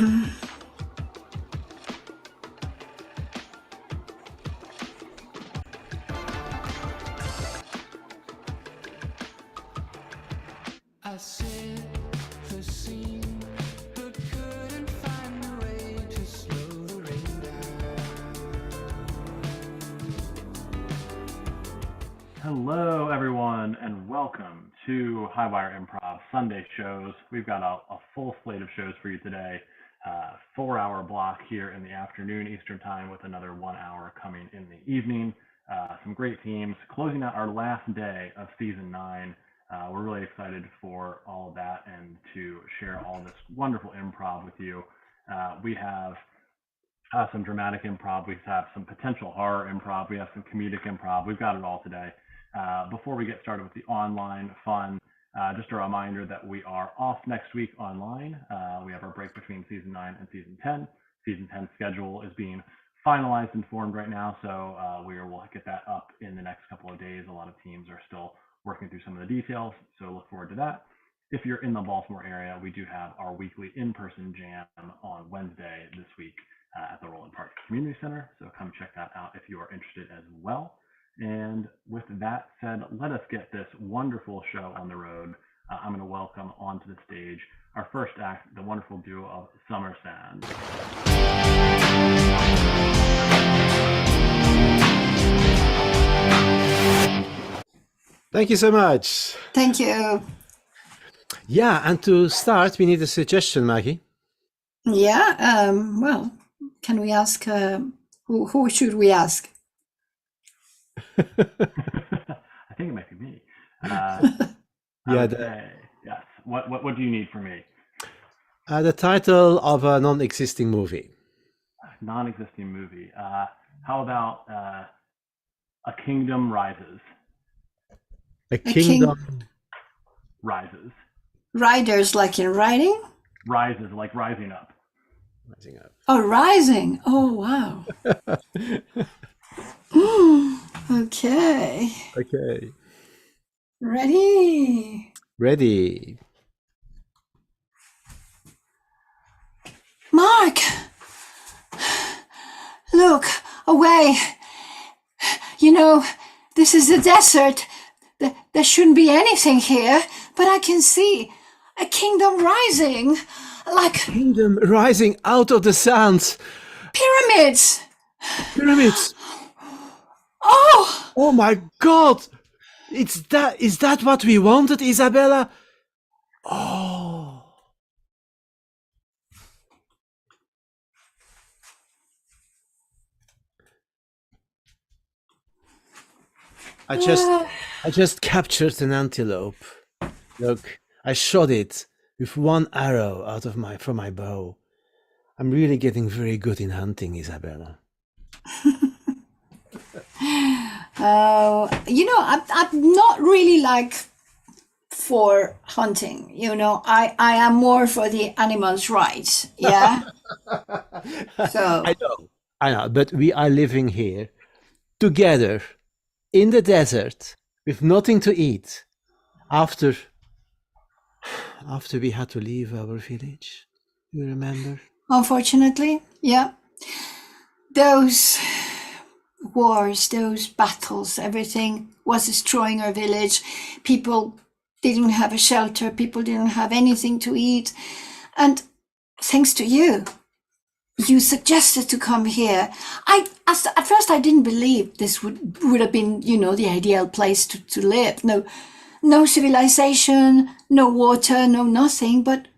I set the scene, but couldn't find a way to slow the rain down. Hello, everyone, and welcome to Highwire Improv Sunday shows. We've got a full slate of shows for you today. 4-hour block here in the afternoon Eastern Time with another 1 hour coming in the evening. Some great teams closing out our last day of season 9. We're really excited for all of that and to share all this wonderful improv with you. We have some dramatic improv. We have some potential horror improv. We have some comedic improv. We've got it all today. Before we get started with the online fun, just a reminder that we are off next week online. We have our break between season 9 and season 10. Season 10 schedule is being finalized and formed right now, so we'll get that up in the next couple of days. A lot of teams are still working through some of the details, so look forward to that. If you're in the Baltimore area, we do have our weekly in-person jam on Wednesday this week at the Roland Park Community Center, so come check that out if you are interested as well. And with that said, let us get this wonderful show on the road. I'm going to welcome onto the stage our first act, the wonderful duo of Somersand. Thank you so much. Thank you. Yeah, and to start, we need a suggestion, Maggie. Yeah, well, can we ask, who should we ask? I think it might be me. Yes. What do you need from me? The title of a non-existing movie. Non-existing movie. How about A Kingdom Rises? A Kingdom Rises. Riders, like in riding? Rises, like rising up. Rising up. Oh, rising. Oh, wow. Okay. Okay. Ready? Ready. Mark! Look, away. You know, this is the desert. There shouldn't be anything here, but I can see a kingdom rising, like Kingdom rising out of the sands. pyramids. Pyramids. Oh, Oh my God! Is that what we wanted, Isabella? Oh. I just captured an antelope. Look, I shot it with one arrow from my bow. I'm really getting very good in hunting, Isabella. you know, I'm not really like for hunting. You know, I am more for the animals' rights. Yeah. So I know, but we are living here together in the desert with nothing to eat after we had to leave our village. You remember? unfortunately, yeah, those wars, those battles, everything was destroying our village. People didn't have a shelter. People didn't have anything to eat. And thanks to you, you suggested to come here. At first I didn't believe this would have been, you know, the ideal place to live. No civilization, no water, no nothing, but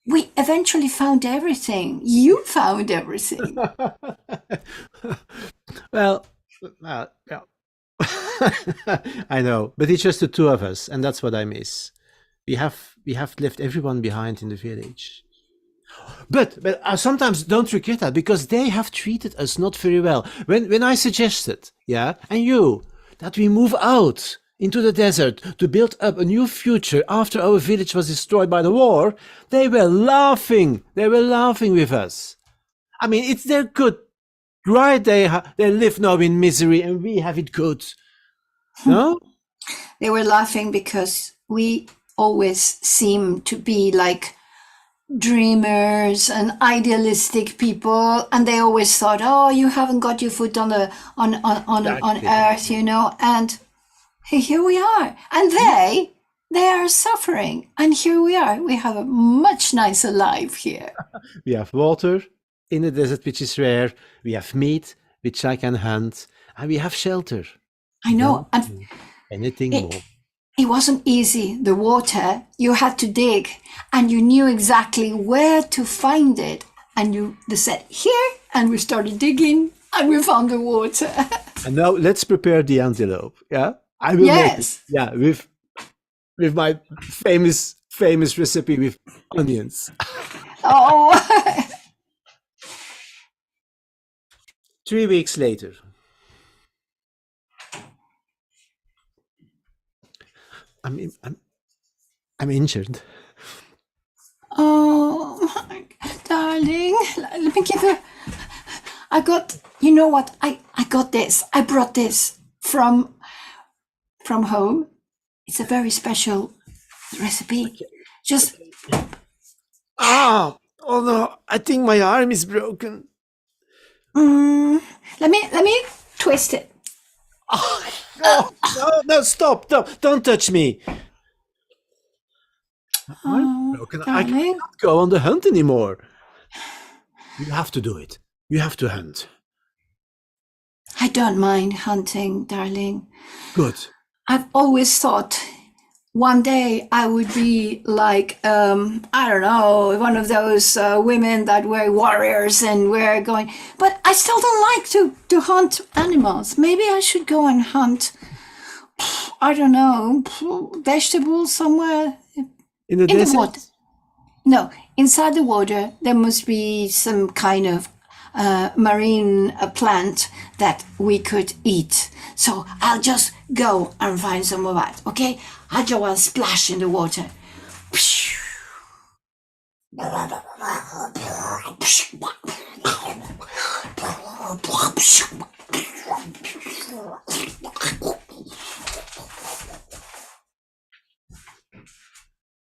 we eventually found everything. You found everything. Well, I know, but it's just the two of us, and that's what I miss. We have left everyone behind in the village. But I sometimes don't regret that, because they have treated us not very well. When I suggested, and you, that we move out into the desert to build up a new future after our village was destroyed by the war, they were laughing. They were laughing with us. I mean, it's their good, right? They live now in misery, and we have it good. No? They were laughing because we always seem to be like dreamers and idealistic people, and they always thought, oh, you haven't got your foot on the on earth, you know. And here we are, and they are suffering, and here we are. We have a much nicer life here. We have water in the desert, which is rare. We have meat, which I can hunt, and we have shelter. I know, and Don't need anything more. it wasn't easy. The water, you had to dig, and you knew exactly where to find it. And they said, here, and we started digging, and we found the water. And now let's prepare the antelope. Yeah, I will make it. Yes. Yeah, with my famous recipe with onions. Oh, 3 weeks later. I'm injured. oh, my darling. Let me give you. I got. You know what? I got this. I brought this from home. It's a very special recipe. Just Oh no! I think my arm is broken. let me twist it. No! Stop! Don't touch me! Oh, Broken. I darling. can't go on the hunt anymore. You have to do it. You have to hunt. I don't mind hunting, darling. Good. I've always thought one day I would be like, I don't know, one of those women that were warriors and were going, but I still don't like to hunt animals. Maybe I should go and hunt, I don't know, vegetables somewhere In the in the desert. water. No, inside the water, there must be some kind of marine plant that we could eat. So I'll just go and find some of that, okay? I'll go and splash in the water.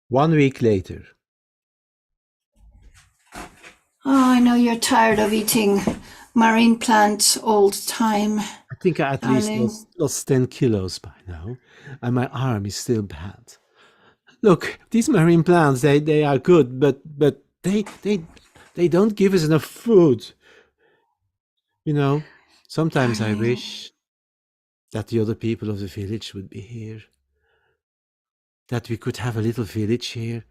1 week later. Oh, I know you're tired of eating marine plants all the time. I think I at least Darling. lost 10 kilos by now, and my arm is still bad. Look, these marine plants, they are good, but they don't give us enough food. You know, sometimes I wish that the other people of the village would be here. That we could have a little village here.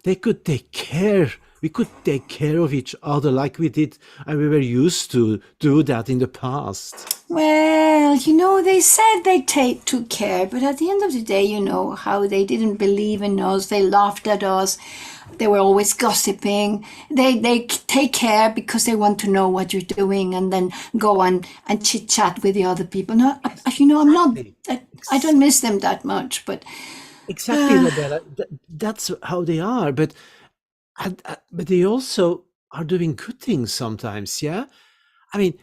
They could take care. We could take care of each other like we did, and we were used to do that in the past. Well, you know, they said they took care, but at the end of the day, you know, how they didn't believe in us. They laughed at us. They were always gossiping. They take care because they want to know what you're doing and then go and chit chat with the other people. No, you know, I'm not, I don't miss them that much, but Exactly, Isabella. That's how they are. But they also are doing good things sometimes. Yeah, I mean,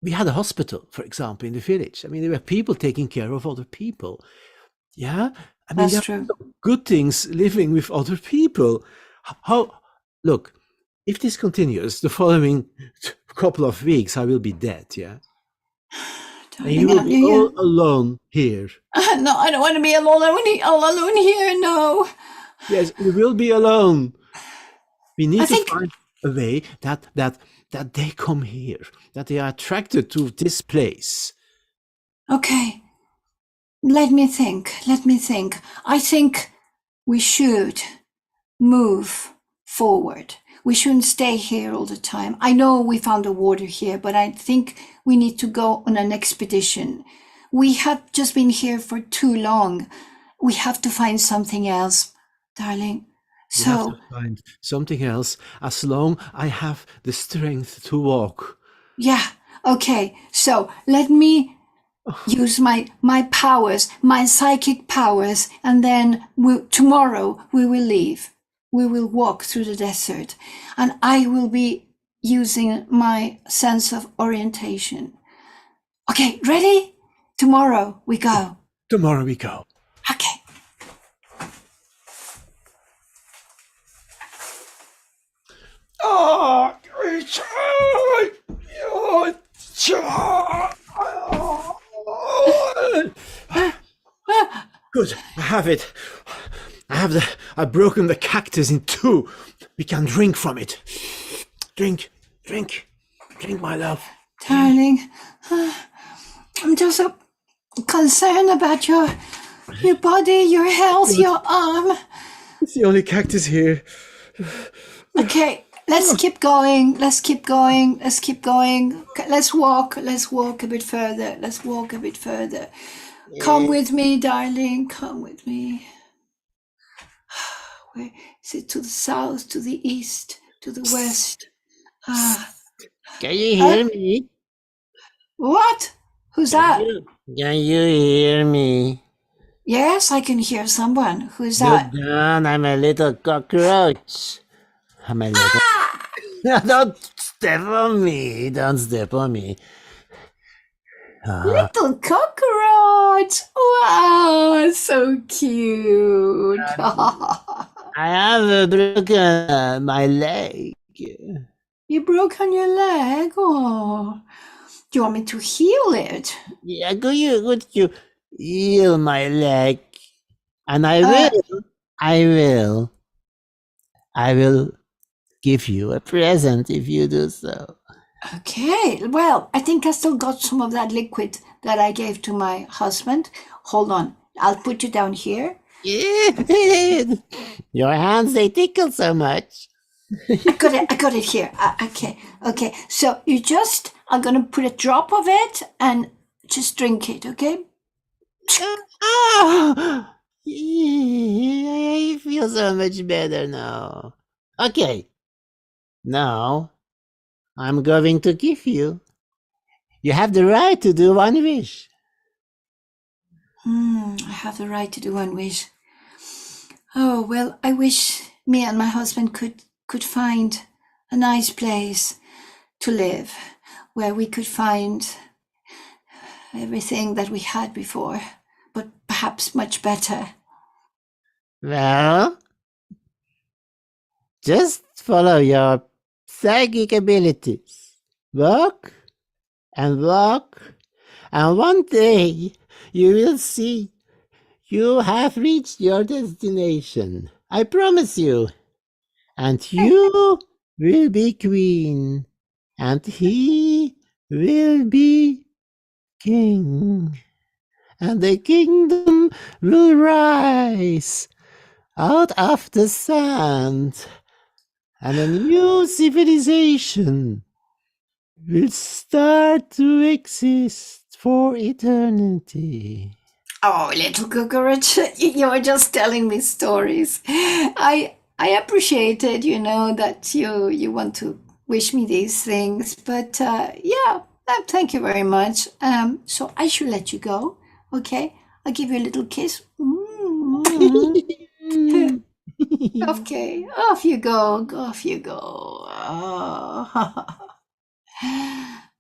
we had a hospital, for example, in the village. I mean, there were people taking care of other people. Yeah, I mean, that's there are true. good things living with other people. How? Look, if this continues, the following couple of weeks, I will be dead. Yeah. And you will be all alone here. No, I don't want to be alone. I want to be all alone here. No. Yes, you will be alone. We need I to think- find a way that they come here, that they are attracted to this place. Okay. Let me think. I think we should move forward. We shouldn't stay here all the time. I know we found the water here, but I think we need to go on an expedition. We have just been here for too long. We have to find something else, darling. We have So, to find something else as long I have the strength to walk. yeah, okay. So let me use my powers, my psychic powers, and then tomorrow we will leave. We will walk through the desert, and I will be using my sense of orientation. Okay, ready? Tomorrow we go. Tomorrow we go. Okay. Good. I have it. I've broken the cactus in two. We can drink from it. Drink, my love. Darling, I'm just so concerned about your body, your health, your arm. It's the only cactus here. Okay, let's keep going. Let's keep going. Let's keep going. Let's walk. Let's walk a bit further. Let's walk a bit further. Come with me, darling. Come with me. Where is it? To the south, to the east, to the west? Can you hear me? What? Who's that? Can you hear me? Yes, I can hear someone. Who's that? Look down, I'm a little cockroach. I'm a little... Don't step on me. Don't step on me. Little cockroach. Wow, so cute. I have broken my leg. You broke on your leg. Oh, do you want me to heal it? Yeah, could you heal my leg? And I will give you a present if you do so. Okay, well, I think I still got some of that liquid that I gave to my husband. Hold on, I'll put you down here. Your hands, they tickle so much. I got it here. Okay. So you just are gonna put a drop of it and just drink it, okay? Ah, I feel so much better now. Okay, now I'm going to give you. You have the right to do one wish. I have the right to do one wish. Oh, well, I wish me and my husband could find a nice place to live where we could find everything that we had before, but perhaps much better. Well, just follow your psychic abilities. Walk and walk, and one day you will see you have reached your destination. I promise you. And you will be queen, and he will be king. And the kingdom will rise out of the sand, and a new civilization will start to exist for eternity. Oh, little cockroach, you were just telling me stories. I appreciate it, that you want to wish me these things, but thank you very much. So I should let you go, okay? I'll give you a little kiss. Okay, off you go, off you go. Oh,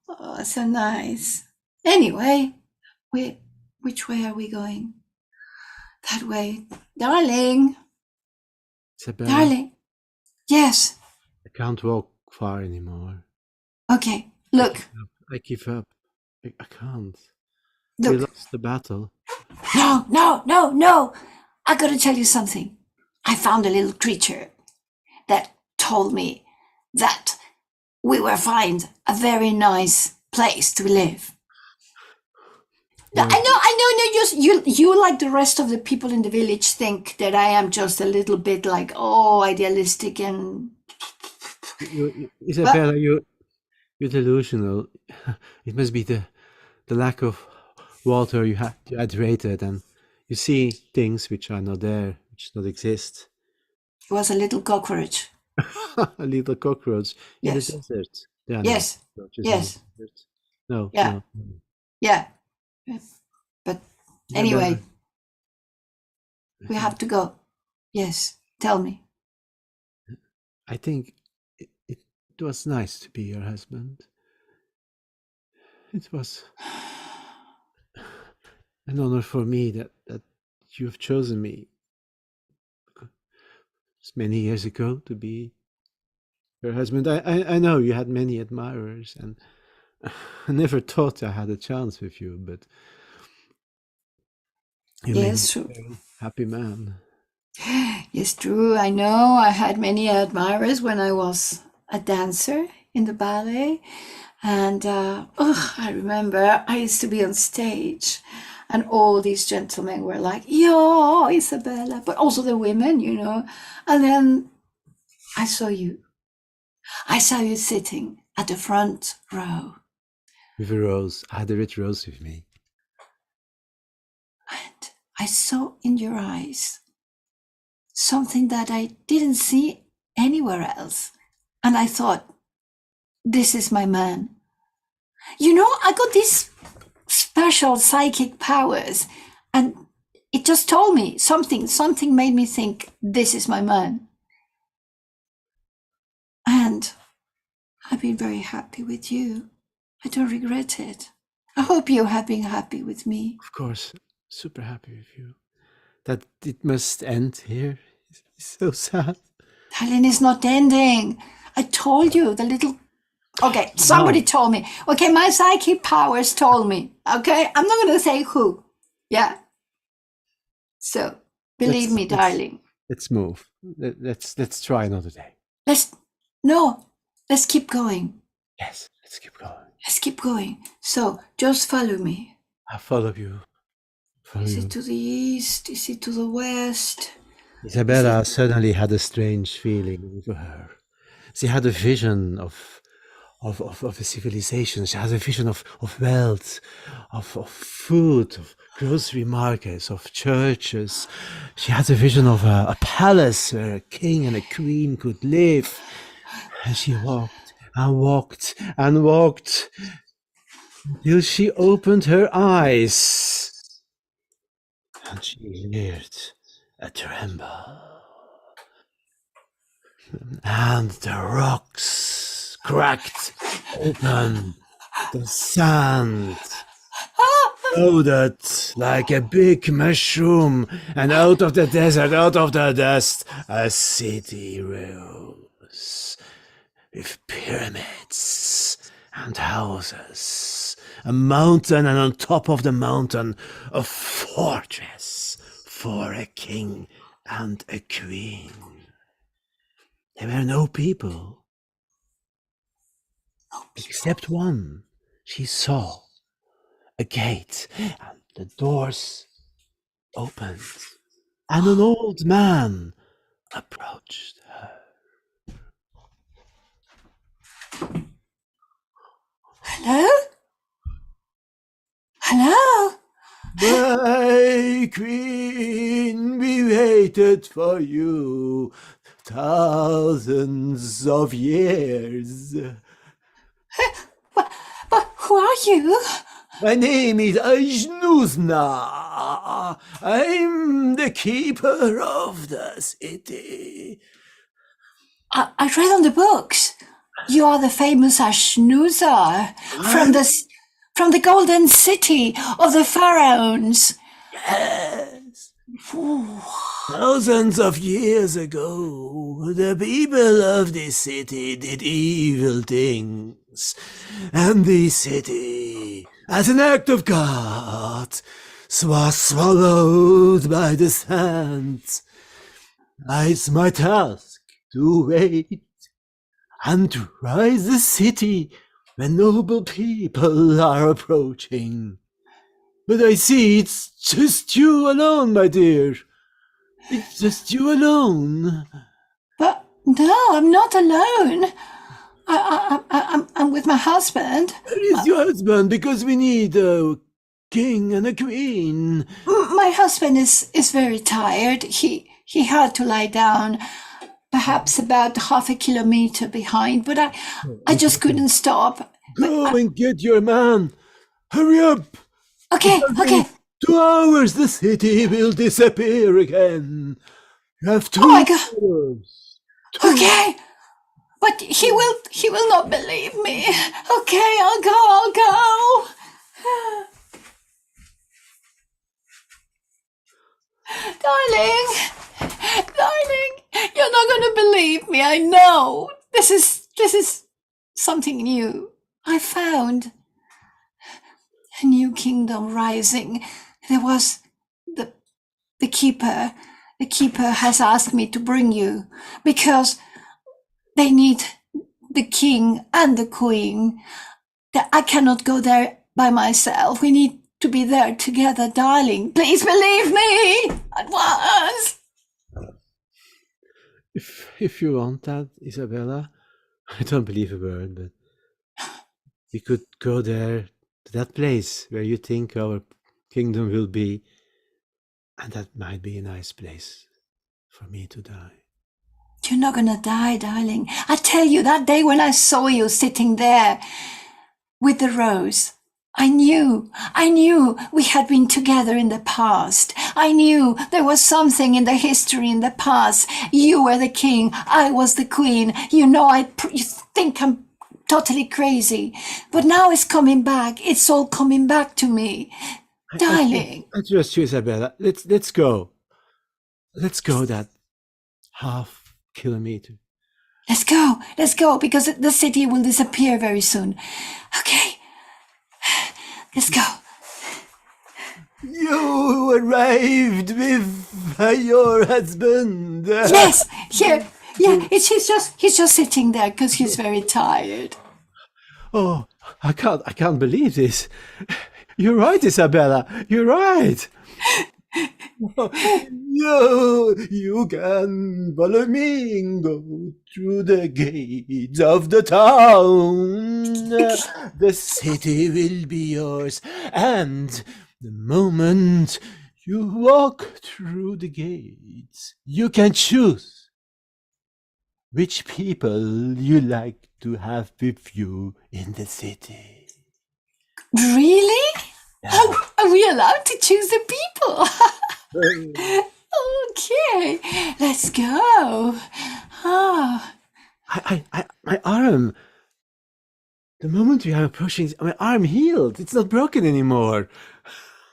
oh so nice. Anyway, which way are we going? That way. Darling. Isabella, Darling. Yes. I can't walk far anymore. Okay. Look. I give up. I can't. We Look. lost the battle. No. I gotta tell you something. I found a little creature that told me that we will find a very nice place to live. No, I know. You like the rest of the people in the village think that I am just a little bit like idealistic and. Isabella, you're delusional. It must be the lack of water you hydrated, and you see things which are not there, which not exist. It was a little cockroach. A little cockroach in Yes. the desert. There are Yes. no cockroaches Yes. in the desert. No. Yeah. No. Yeah. But anyway, Isabella, we have to go. Yes. Tell me. I think it was nice to be your husband. It was an honor for me that you've chosen me many years ago to be your husband. I know you had many admirers, and I never thought I had a chance with you, but You made me Yes, a true. very happy man. Yes, true. I know. I had many admirers when I was a dancer in the ballet. And I remember I used to be on stage, and all these gentlemen were like, "Yo, Isabella," but also the women, you know. And then I saw you. I saw you sitting at the front row, With a rose. I had a red rose with me. and I saw in your eyes something that I didn't see anywhere else. And I thought, this is my man. You know, I got these special psychic powers, and it just told me something made me think, this is my man. And I've been very happy with you. I don't regret it. I hope you have been happy with me. Of course, super happy with you. That it must end here. It's so sad. Darling, it's not ending. I told you, the little... Okay, somebody told me. Okay, my psychic powers told me. Okay, I'm not going to say who. Yeah. So, believe me, darling. Let's move. Let's try another day. Let's keep going. Yes, let's keep going. Let's keep going. So, just follow me. I follow you. Is it to the east? Is it to the west? Isabella suddenly had a strange feeling over her. She had a vision of a civilization. She had a vision of wealth, of food, of grocery markets, of churches. She had a vision of a palace where a king and a queen could live. And she walked and walked and walked till she opened her eyes. And she heard a tremble. And the rocks cracked open. The sand floated like a big mushroom, and out of the desert, out of the dust, a city rose with pyramids and houses, a mountain, and on top of the mountain, a fortress for a king and a queen. There were no people, except one. She saw a gate, and the doors opened, and an old man approached her. Hello? Hello? My queen, we waited for you thousands of years. But who are you? My name is Ajnuzna. I'm the keeper of the city. I read on the books. You are the famous Ashnuzar from the golden city of the pharaohs. Yes. Thousands of years ago, the people of this city did evil things. And this city, as an act of God, was swallowed by the sand. It's my task to wait and to rise the city when noble people are approaching. But I see it's just you alone, my dear. It's just you alone. But no, I'm not alone. I'm with my husband. Where is your husband? Because we need a king and a queen. My husband is very tired. He had to lie down, perhaps about half a kilometer behind, but I just couldn't stop. Go and get your man. Hurry up. Okay. 2 hours, the city will disappear again. You have 2 Oh my God. hours. Okay. But he will not believe me. Okay, I'll go. Darling, you're not going to believe me. I know. This is something new. I found a new kingdom rising. There was the the keeper has asked me to bring you because they need the king and the queen. I cannot go there by myself. We need to be there together, darling. Please believe me at once. If you want that, Isabella, I don't believe a word, but we could go there to that place where you think our kingdom will be, and that might be a nice place for me to die. You're not gonna die, darling. I tell you, that day when I saw you sitting there with the rose, I knew we had been together in the past. I knew there was something in the history in the past. You were the king, I was the queen. You know, you think I'm totally crazy, but now it's coming back. It's all coming back to me, darling. I trust you, Isabella. Let's go. Let's go that half kilometer. Let's go, because the city will disappear very soon. Okay, let's go. You arrived with your husband. Yes, here. Yeah, he's just sitting there because he's very tired. Oh, I can't believe this. You're right, Isabella. You're right. You can follow me and go through the gates of the town. The city will be yours, and the moment you walk through the gates, you can choose which people you like to have with you in the city. Really? Yeah. Are we allowed to choose the people? Okay, let's go. Oh, My arm. The moment we are approaching, my arm healed. It's not broken anymore.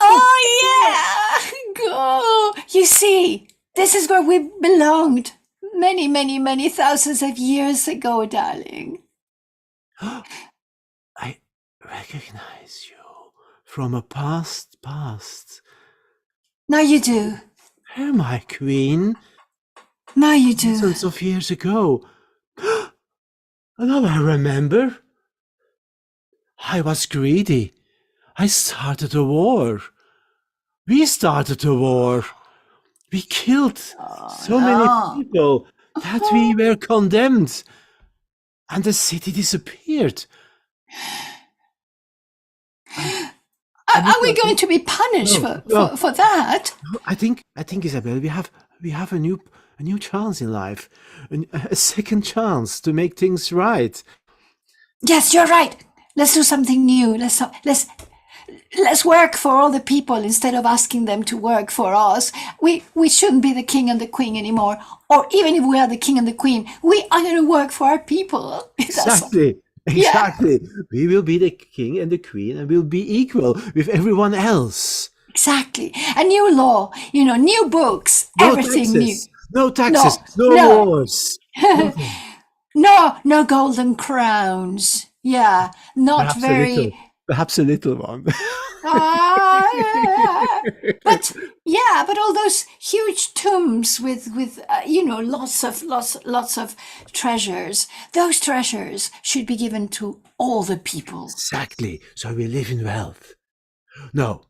oh yeah, go. You see, this is where we belonged many, many, many thousands of years ago, darling. I recognize you from a past. Now you do. You're my queen. Now you do. Thousands of years ago. Now I remember. I was greedy. I started a war. We started a war. We killed so many people that we were condemned. And the city disappeared. Are we going to be punished for that? I think Isabel, we have a new chance in life, a second chance to make things right. Yes, you're right. Let's do something new. Let's work for all the people instead of asking them to work for us. We shouldn't be the king and the queen anymore. Or even if we are the king and the queen, we are going to work for our people. Exactly. We will be the king and the queen, and we'll be equal with everyone else. Exactly. A new law, new books, everything new. No taxes, no wars. No golden crowns. Yeah, not perhaps a little one. But all those huge tombs with lots of treasures. Those treasures should be given to all the people. Exactly. So we live in wealth. No,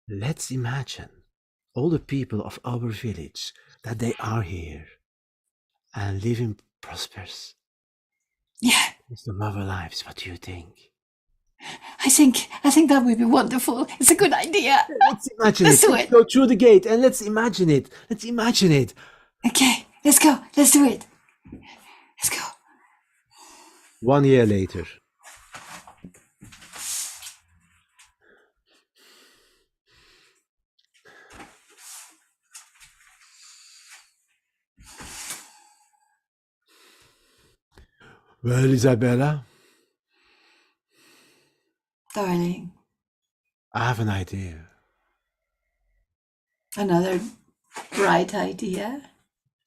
let's imagine all the people of our village that they are here and live in prosperous. Yeah. Wisdom of our lives. What do you think? I think that would be wonderful. It's a good idea. Let's imagine it. Let's go through the gate and let's imagine it. Okay, let's go. Let's do it. Let's go. 1 year later. Well, Isabella, darling, I have an idea. Another bright idea?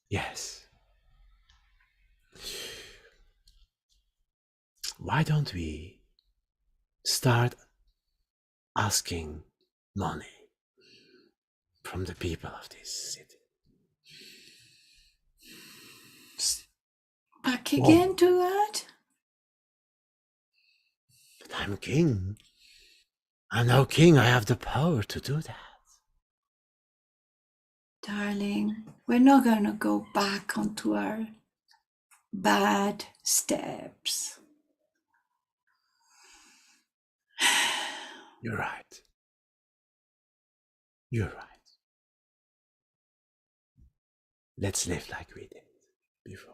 Yes. Why don't we start asking money? from the people of this city. Back again to that? But I'm king. I'm now king. I have the power to do that. Darling, we're not going to go back onto our bad steps. You're right. You're right. Let's live like we did before.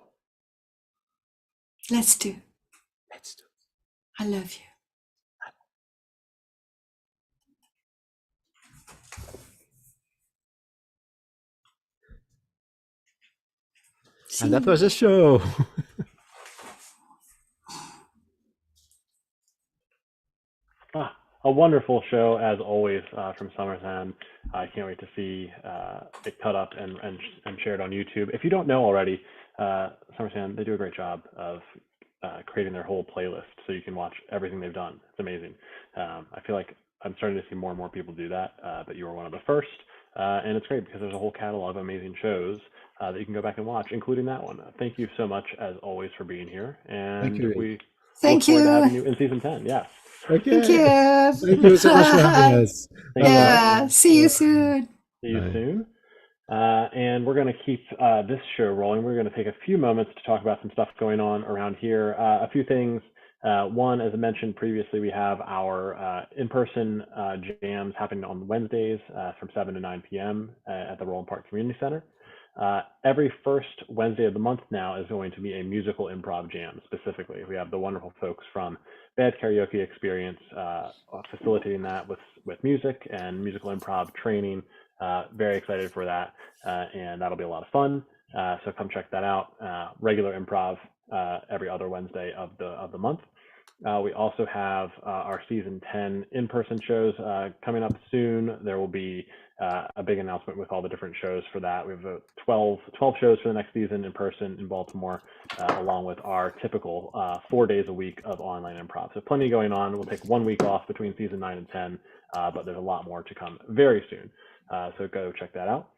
Let's do. Let's do. I love you. And that was a show. A wonderful show, as always, from Somersand. I can't wait to see it cut up and shared on YouTube. If you don't know already, Somersand, they do a great job of creating their whole playlist so you can watch everything they've done. It's amazing. I feel like I'm starting to see more and more people do that, but you were one of the first. And it's great because there's a whole catalog of amazing shows that you can go back and watch, including that one. Thank you so much, as always, for being here. And we look forward to having you in season 10. Yes. Okay. Thank you. Thank you so much for having us. Yeah. See you soon. See you Bye. soon. And we're going to keep this show rolling. We're going to take a few moments to talk about some stuff going on around here. A few things. One, as I mentioned previously, we have our in-person jams happening on Wednesdays from 7 to 9 p.m. At the Roland Park Community Center. Every first Wednesday of the month now is going to be a musical improv jam specifically. We have the wonderful folks from Bad Karaoke Experience facilitating that with music and musical improv training. Very excited for that, and that'll be a lot of fun. So come check that out. Regular improv every other Wednesday of the month. We also have our season 10 in-person shows coming up soon. There will be a big announcement with all the different shows for that. We have 12 shows for the next season in person in Baltimore, along with our typical 4 days a week of online improv. So plenty going on. We'll take 1 week off between season 9 and 10, but there's a lot more to come very soon. So go check that out.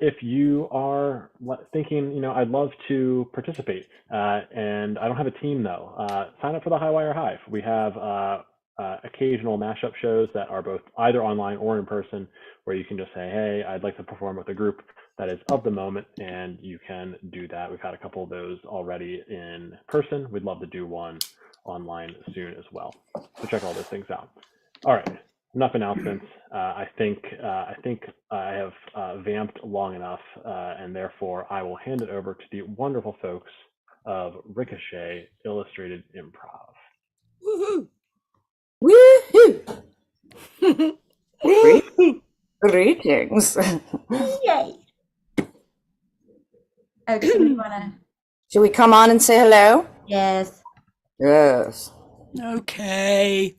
If you are thinking, I'd love to participate, and I don't have a team though, sign up for the Highwire Hive. We have occasional mashup shows that are both either online or in person, where you can just say, hey, I'd like to perform with a group that is of the moment, and you can do that. We've had a couple of those already in person. We'd love to do one online soon as well. So check all those things out. All right. Enough announcements. I think I have vamped long enough, and therefore I will hand it over to the wonderful folks of Ricochet Illustrated Improv. Woohoo! Woohoo! Greetings. Yay! Oh, does somebody wanna? Should we come on and say hello? Yes. Yes. Okay.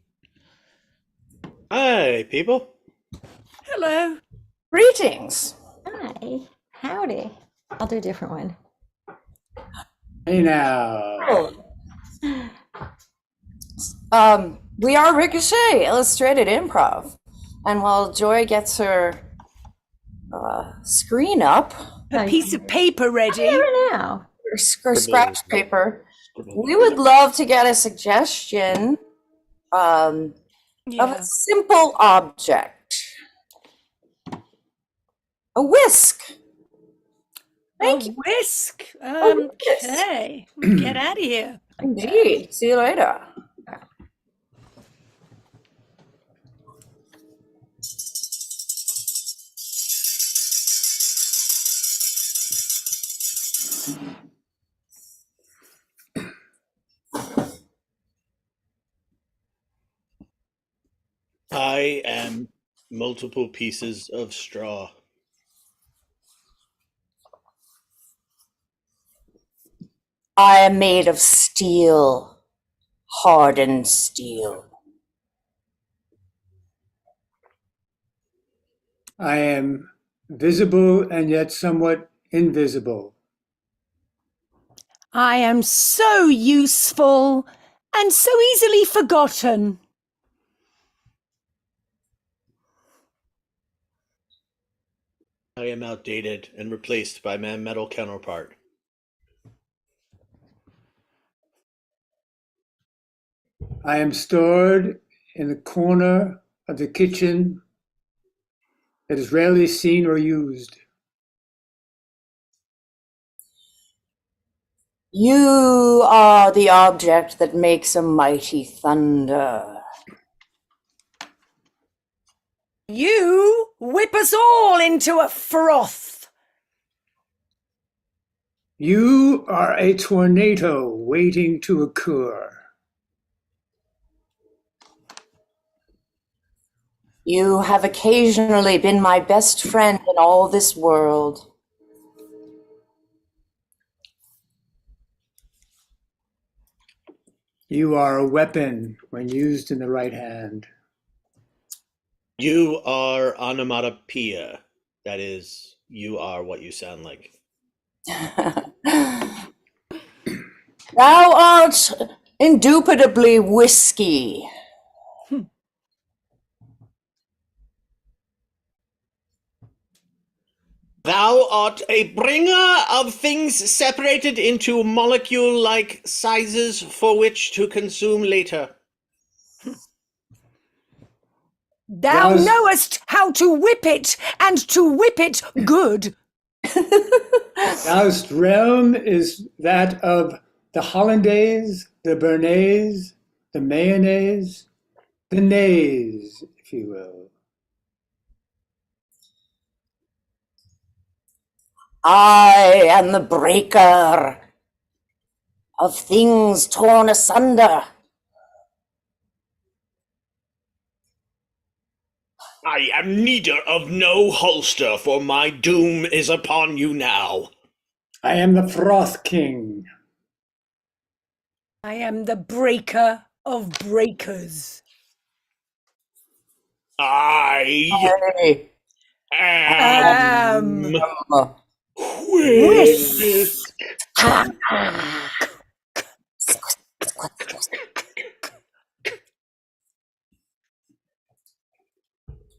Hi, people. Hello. Greetings. Hi. Howdy. I'll do a different one. Hey now. We are Ricochet Illustrated Improv, and while Joy gets her screen up, A piece of paper ready. Here now. her scratch paper, we would love to get a suggestion of a simple object. A whisk. Thank you. Whisk. whisk. Okay. Get out of here. Indeed. See you later. I am multiple pieces of straw. I am made of steel, hardened steel. I am visible and yet somewhat invisible. I am so useful and so easily forgotten. I am outdated and replaced by my metal counterpart. I am stored in the corner of the kitchen that is rarely seen or used. You are the object that makes a mighty thunder. You whip us all into a froth. You are a tornado waiting to occur. You have occasionally been my best friend in all this world. You are a weapon when used in the right hand. You are onomatopoeia. That is, you are what you sound like. Thou art indubitably whiskey. Thou art a bringer of things separated into molecule-like sizes for which to consume later. Thou knowest how to whip it, and to whip it good. Thou's realm is that of the hollandaise, the béarnaise, the mayonnaise, the naise, if you will. I am the breaker of things torn asunder. I am neither of no holster, for my doom is upon you now. I am the froth king. I am the breaker of breakers. I Hey. am whisk.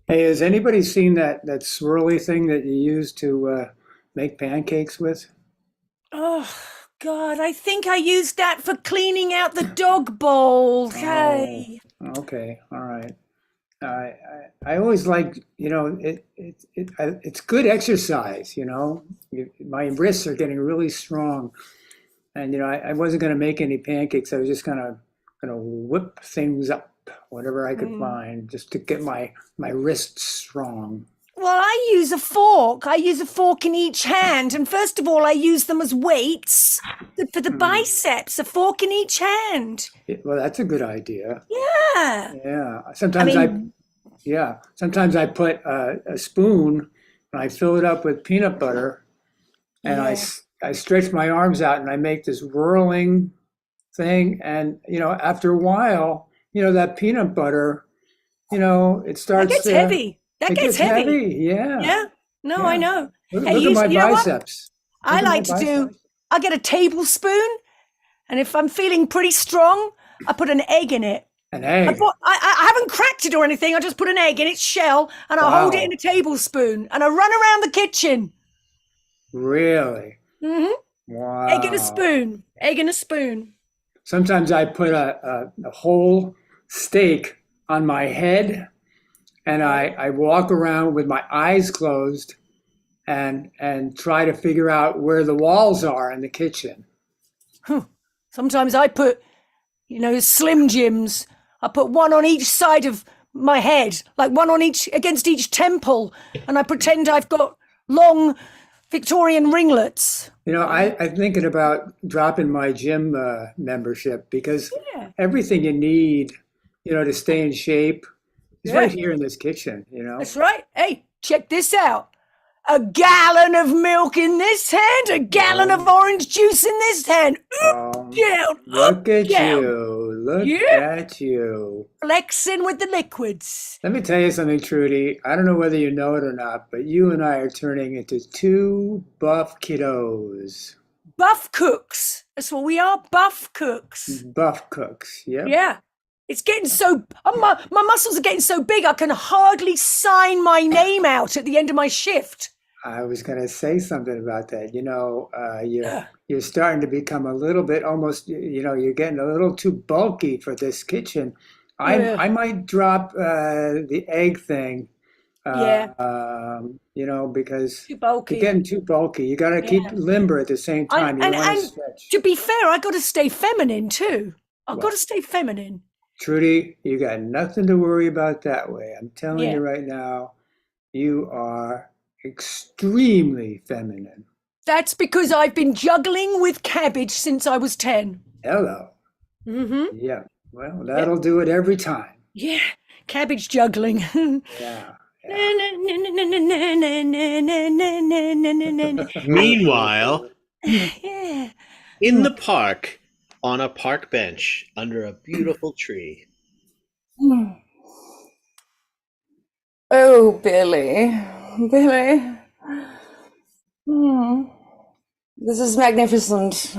Hey, has anybody seen that swirly thing that you use to make pancakes with? Oh, God, I think I used that for cleaning out the dog bowl. Hey. Okay, all right. I always like, it's good exercise, My wrists are getting really strong. And, I wasn't going to make any pancakes. I was just going to whip things up, whatever I could find, just to get my wrists strong. Well, I use a fork. I use a fork in each hand. And first of all, I use them as weights for the biceps, a fork in each hand. Well, that's a good idea. Yeah. Yeah. Sometimes I put a spoon and I fill it up with peanut butter and I stretch my arms out and I make this whirling thing. And, after a while, that peanut butter, it starts That gets heavy. That gets heavy. Yeah. Yeah. No, Yeah. I know. Look Hey, at you my know what? biceps. I like to do, I get a tablespoon, and if I'm feeling pretty strong, I put an egg in it. An egg. I haven't cracked it or anything. I just put an egg in its shell, and I hold it in a tablespoon, and I run around the kitchen. Really? Mm-hmm. Wow. Egg in a spoon. Egg in a spoon. Sometimes I put a whole steak on my head and I walk around with my eyes closed and try to figure out where the walls are in the kitchen. Sometimes I put, Slim Jims. I put one on each side of my head, like one on each, against each temple, and I pretend I've got long Victorian ringlets. I'm thinking about dropping my gym membership because everything you need, to stay in shape is right here in this kitchen, That's right. Hey, check this out. A gallon of milk in this hand, a gallon of orange juice in this hand. Down, Look at down. you. Look at you. Flexing with the liquids. Let me tell you something, Trudy. I don't know whether you know it or not, but you and I are turning into two buff kiddos. Buff cooks. That's what we are, buff cooks. Buff cooks, yep. Yeah. It's getting so, my muscles are getting so big I can hardly sign my name out at the end of my shift. I was going to say something about that. You're starting to become a little bit almost, you're getting a little too bulky for this kitchen. I might drop the egg thing, because Too bulky. you're getting too bulky. You got to keep limber at the same time. You want to And stretch. to be fair, I got to stay feminine too. I've got to stay feminine. Trudy, you got nothing to worry about that way. I'm telling Yeah. you right now, you are extremely feminine. That's because I've been juggling with cabbage since I was 10. Hello. Mm-hmm. Yeah. Well, that'll do it every time. Yeah, cabbage juggling. Yeah. Meanwhile, Yeah. in the park, on a park bench under a beautiful tree. Oh, Billy. Billy. This is magnificent.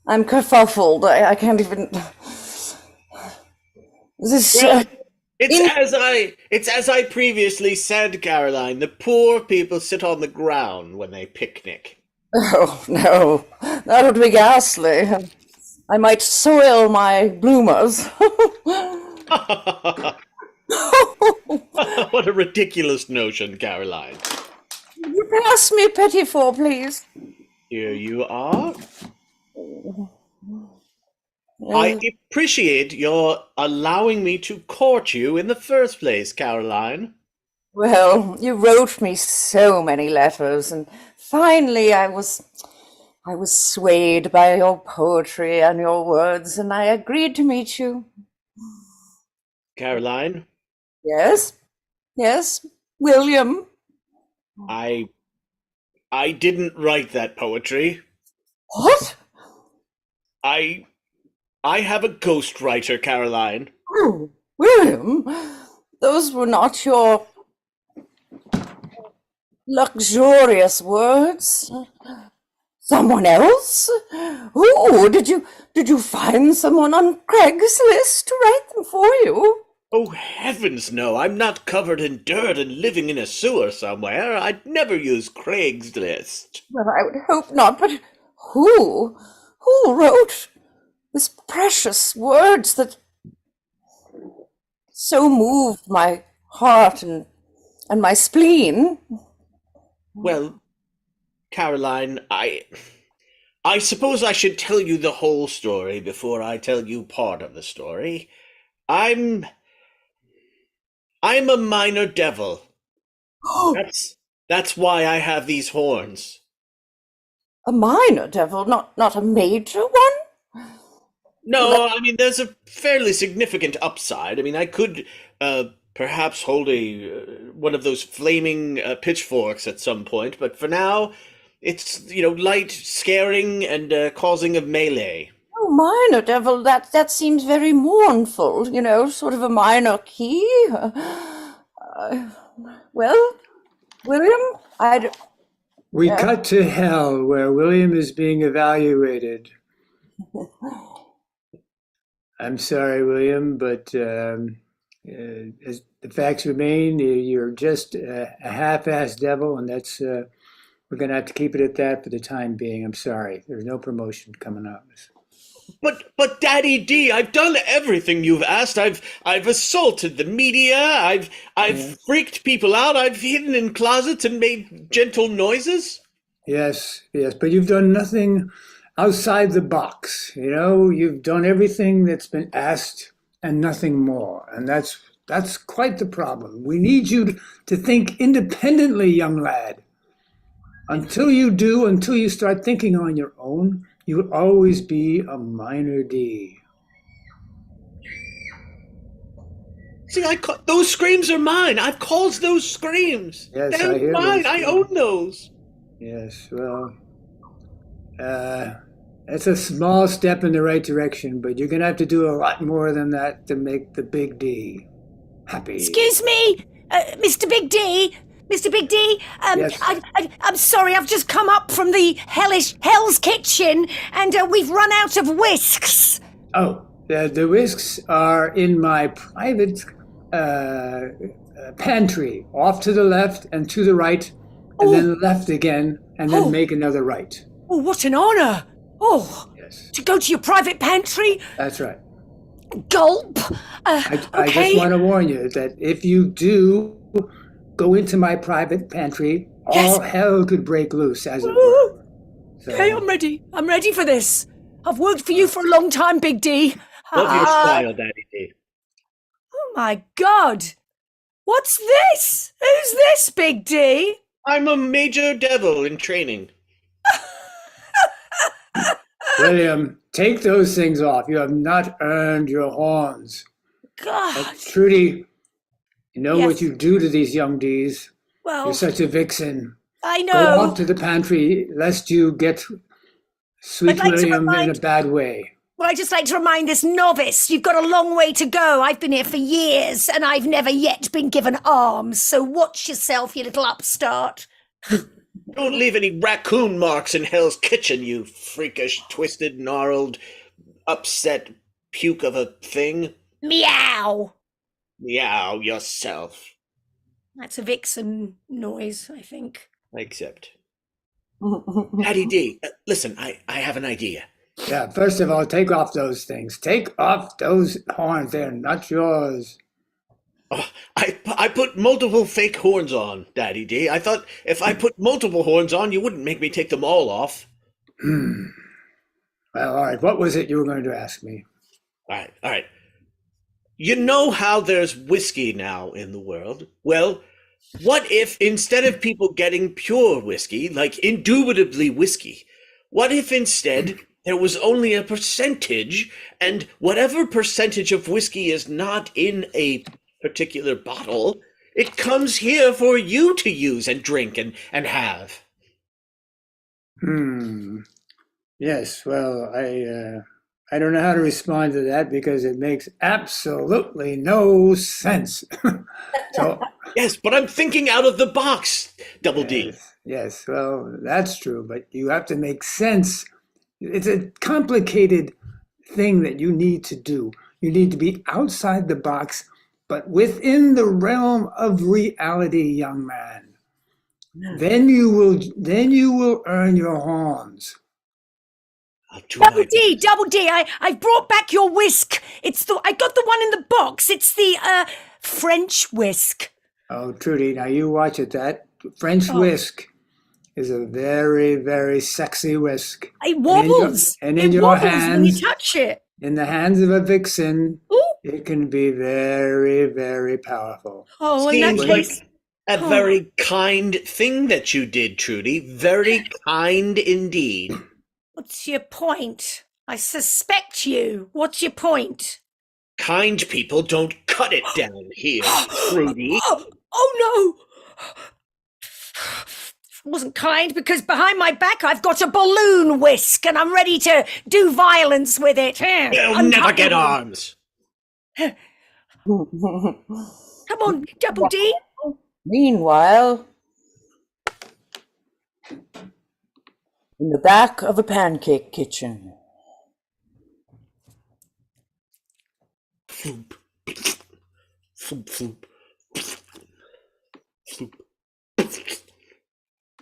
I'm kerfuffled. I can't even. This. Well, it's as I previously said, Caroline. The poor people sit on the ground when they picnic. Oh no, that would be ghastly. I might soil my bloomers. What a ridiculous notion, Caroline. Would you pass me a petit four, please? Here you are. I appreciate your allowing me to court you in the first place, Caroline. Well, you wrote me so many letters, and finally I was swayed by your poetry and your words, and I agreed to meet you. Caroline, Yes, William. I didn't write that poetry. What? I have a ghostwriter, Caroline. Oh, William, those were not your luxurious words. Someone else? Who? Did you find someone on Craigslist to write them for you? Oh, heavens no, I'm not covered in dirt and living in a sewer somewhere. I'd never use Craigslist. Well, I would hope not, but who? Who wrote these precious words that so moved my heart and my spleen? Well, Caroline, I suppose I should tell you the whole story before I tell you part of the story. I'm a minor devil. That's why I have these horns. A minor devil, not a major one? No, I mean, there's a fairly significant upside. I mean, I could perhaps hold one of those flaming pitchforks at some point, but for now, it's, light scaring and causing of melee. Oh, minor devil, that seems very mournful, sort of a minor key. Well, William, We cut to hell where William is being evaluated. I'm sorry, William, but as the facts remain, you're just a half-assed devil, and that's we're going to have to keep it at that for the time being. I'm sorry. There's no promotion coming up. But Daddy D, I've done everything you've asked. I've assaulted the media. I've freaked people out. I've hidden in closets and made gentle noises. Yes, but you've done nothing outside the box. You've done everything that's been asked and nothing more. And that's quite the problem. We need you to think independently, young lad. Until you start thinking on your own, you will always be a minor D. See, those screams are mine. I've caused those screams. Yes, They're I hear mine. those I screams. own those. Yes, well, it's a small step in the right direction, but you're going to have to do a lot more than that to make the big D happy. Excuse me, Mr. Big D. Mr. Big D, Yes. I'm sorry, I've just come up from the Hell's Kitchen, and we've run out of whisks. Oh, the whisks are in my private pantry, off to the left and to the right, and then left again, and then make another right. Oh, what an honor! Oh, Yes, to go to your private pantry? that's right. Gulp! I Okay. just want to warn you that if you do go into my private pantry, all hell could break loose, as it were. So, Okay, I'm ready. I'm ready for this. I've worked for you for a long time, Big D. Love your style, Daddy D. Oh my God! What's this? Who's this, Big D? I'm a major devil in training. William, take those things off. You have not earned your horns. God. Trudy, you know Yes. what you do to these young D's. Well, You're such a vixen. I Go know. off to the pantry, lest you get Sweet I'd like to William in a remind- bad way. Well, I'd just like to remind this novice, you've got a long way to go. I've been here for years, and I've never yet been given arms, so watch yourself, you little upstart. Don't leave any raccoon marks in Hell's Kitchen, you freakish, twisted, gnarled, upset puke of a thing. Meow! Meow yourself. That's a vixen noise, I think. Except. Daddy D, listen, I have an idea. Yeah, first of all, take off those things. Take off those horns. They're not yours. Oh, I put multiple fake horns on, Daddy D. I thought if I put multiple horns on, you wouldn't make me take them all off. Well, all right. What was it you were going to ask me? All right. You know how there's whiskey now in the world? Well, what if instead of people getting pure whiskey, like indubitably whiskey, what if instead there was only a percentage, and whatever percentage of whiskey is not in a particular bottle, it comes here for you to use and drink and have? Yes, well, I don't know how to respond to that because it makes absolutely no sense. So, Yes, but I'm thinking out of the box, Double D. yes, well, that's true, but you have to make sense. It's a complicated thing that you need to do. You need to be outside the box, but within the realm of reality, young man. Then you will earn your horns. I'll do my Double D, I've brought back your whisk. I got the one in the box. It's the, French whisk. Oh, Trudy, now you watch it. That French whisk is a very, very sexy whisk. It wobbles. And in It your wobbles when you hands, touch it. in the hands of a vixen, Ooh. it can be very, very powerful. Oh, in that Seems case. like a very kind thing that you did, Trudy. Very kind indeed. What's your point? I suspect you. What's your point? Kind people don't cut it down here, Trudy. Oh no! It wasn't kind because behind my back I've got a balloon whisk and I'm ready to do violence with it. You'll never get arms. Come on, Double D. Meanwhile, in the back of a pancake kitchen. Floop. Floop, floop. Floop.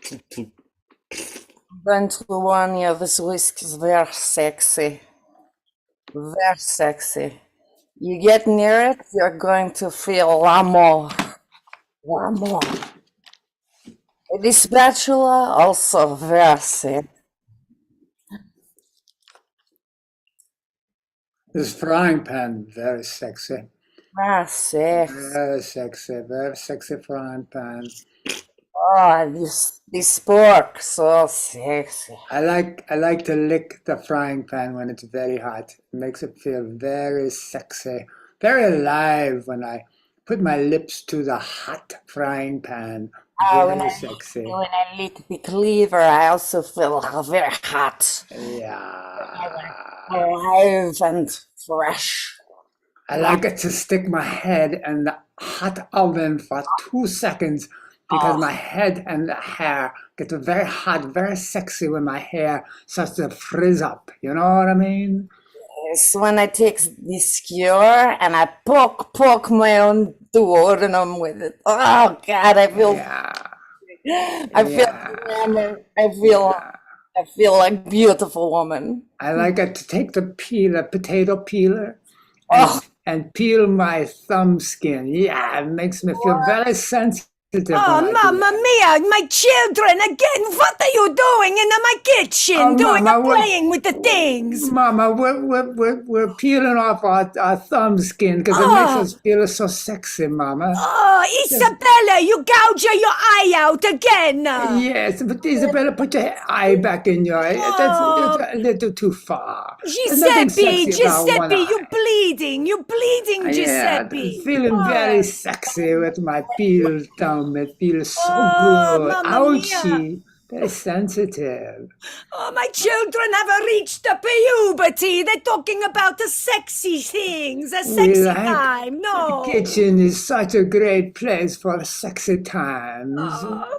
Floop, floop. Going to warn you, this whisk is very sexy. Very sexy. You get near it, you're going to feel l'amour. L'amour. The spatula also very sexy. This frying pan, very sexy. Very sexy. Very sexy frying pan. Oh, this pork, so sexy. I like to lick the frying pan when it's very hot. It makes it feel very sexy, very alive when I put my lips to the hot frying pan. Very sexy. When I lick the cleaver, I also feel very hot, Yeah. alive and fresh. I like it to stick my head in the hot oven for 2 seconds because my head and the hair get very hot, very sexy when my hair starts to frizz up. You know what I mean? is when I take the skewer and I poke my own duodenum with it. Oh God, I feel Yeah. glamour. I feel like beautiful woman. I like it to take the potato peeler, Oh, and peel my thumb skin. Yeah, it makes me feel very sensitive. Oh, when I do Mamma that. Mia, my children again. What are you doing in my kitchen? Oh, Mama, Playing with the things. Mama, we're peeling off our thumb skin because it makes us feel so sexy, Mama. Oh, Isabella, you gouge your eye out again. Yes, but Isabella, put your eye back in your eye. That's a little too far. There's nothing sexy about one Giuseppe, you eye. bleeding. You bleeding, Yeah, Giuseppe. feeling very sexy with my peeled thumb. It feels so Oh, good. Mamma Mia. Ouchie. Very sensitive. Oh, my children have reached the puberty. They're talking about the sexy things, a sexy like time. No. The kitchen is such a great place for sexy times. Oh,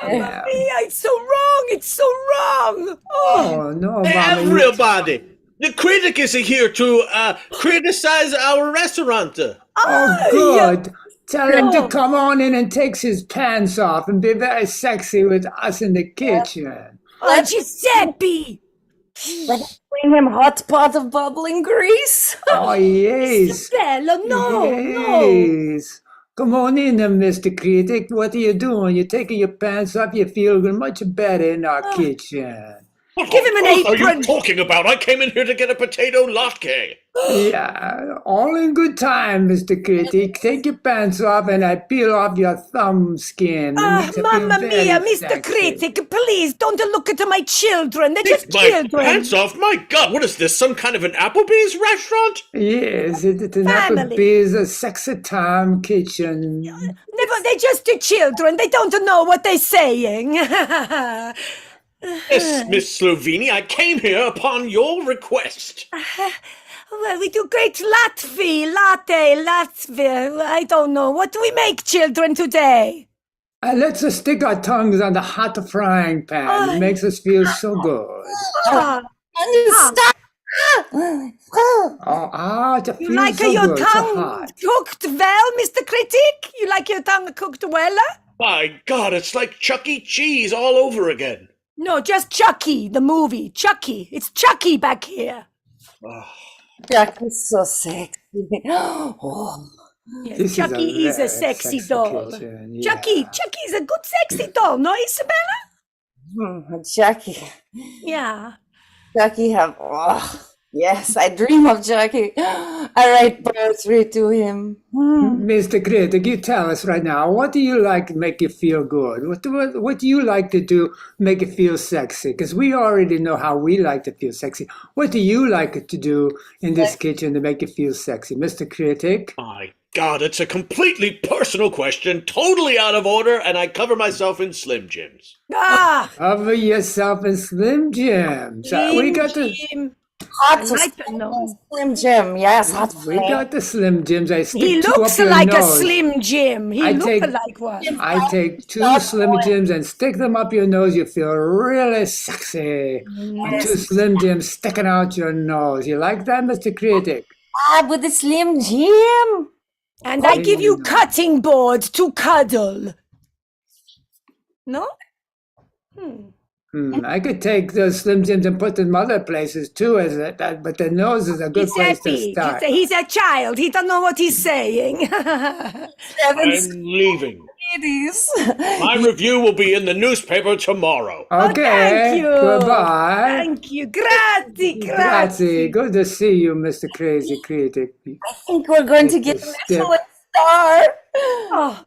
Yeah. Mamma Mia, it's so wrong. It's so wrong. Oh, Oh, no, Hey, Mama. everybody! The critic is here to criticize our restaurant. Oh, good. Tell him to come on in and take his pants off and be very sexy with us in the kitchen. oh, Giuseppe. bring him hot pot of bubbling grease. Oh, yes. Isabella, no. Yes. Come on in, Mr. Critic. What are you doing? You're taking your pants off. You feel much better in our kitchen. Give him an What are apron. you talking about? I came in here to get a potato latte. Yeah, all in good time, Mr. Critic. Take your pants off and I peel off your thumb skin. It makes you feel Mamma very Mia, Mr. sexy. Critic, please don't look at my children. They're Take just my children. pants off? My God, what is this? Some kind of an Applebee's restaurant? Yes, it's an Family. Applebee's, a sexy time kitchen. They're just children. They don't know what they're saying. Yes, Miss Sloveni, I came here upon your request. Well, we do great latte. I don't know. What do we make, children, today? Let's just stick our tongues on the hot frying pan. It makes us feel so good. Ah, Stop. It you feels like so your good, so tongue hot. cooked well, Mr. Critic? You like your tongue cooked well? My God, it's like Chuck E. Cheese all over again. No, just Chucky, the movie. Chucky. It's Chucky back here. Jack is so sexy. Oh, Yes, This Chucky is a very sexy doll. kitchen, yeah. Chucky's a good sexy doll, no, Isabella? Jackie. Yeah. Jackie yes, I dream of Jackie. I write poetry to him. Mr. Critic, you tell us right now, what do you like to make you feel good? What do you like to do make you feel sexy? Because we already know how we like to feel sexy. What do you like to do in this kitchen to make you feel sexy, Mr. Critic? My God, it's a completely personal question, totally out of order, and I cover myself in Slim Jims. Ah, Cover yourself in Slim Jims. We got the Hot like to know. Slim Jim. Yes, hot the Slim Jims. I stick He two looks up your like a nose. Slim Jim. He I looks take- like one. I take two Slim Jims and stick them up your nose. You feel really sexy. And two Slim Jims sticking out your nose. You like that, Mr. Critic? with the Slim Jim. And I give you cutting board to cuddle. No? I could take those Slim Jims and put them other places too, but the nose is a good place to Giuseppe, start. he's a child. He don't know what he's saying. Seven I'm leaving. ladies. My review will be in the newspaper tomorrow. Okay, Thank you. goodbye. Thank you. Grazie, Grazie. grazie. Good to see you, Mr. Crazy Critic. I think we're going to get a Step. Michelin star. Oh,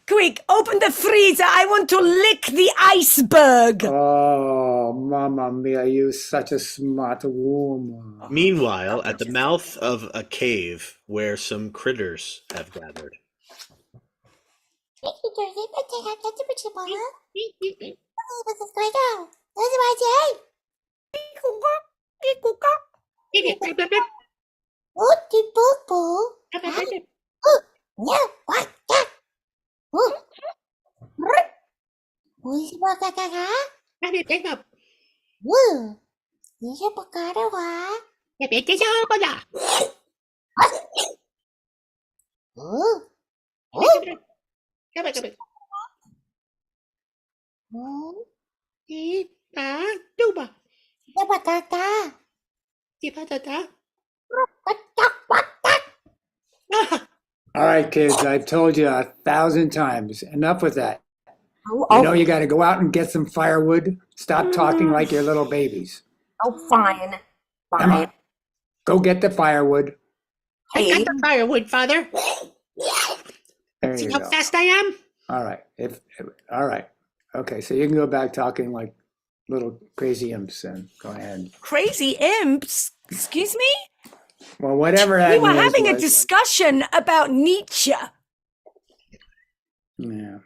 quick, open the freezer. I want to lick the iceberg. Oh, Mamma Mia, you're such a smart woman. Meanwhile, at the mouth of a cave where some critters have gathered. All right, kids, I've told you 1,000 times. Enough with that. Oh, You know you got to go out and get some firewood. Stop talking like you're little babies. oh, fine. Come Fine. on. Go get the firewood. Hey, Firewood, Father. There you go. Fast I am. All right. All right. Okay, so you can go back talking like little crazy imps and go ahead. Crazy imps? Excuse me? Well, whatever We that were noise having a was. discussion about Nietzsche. Yeah.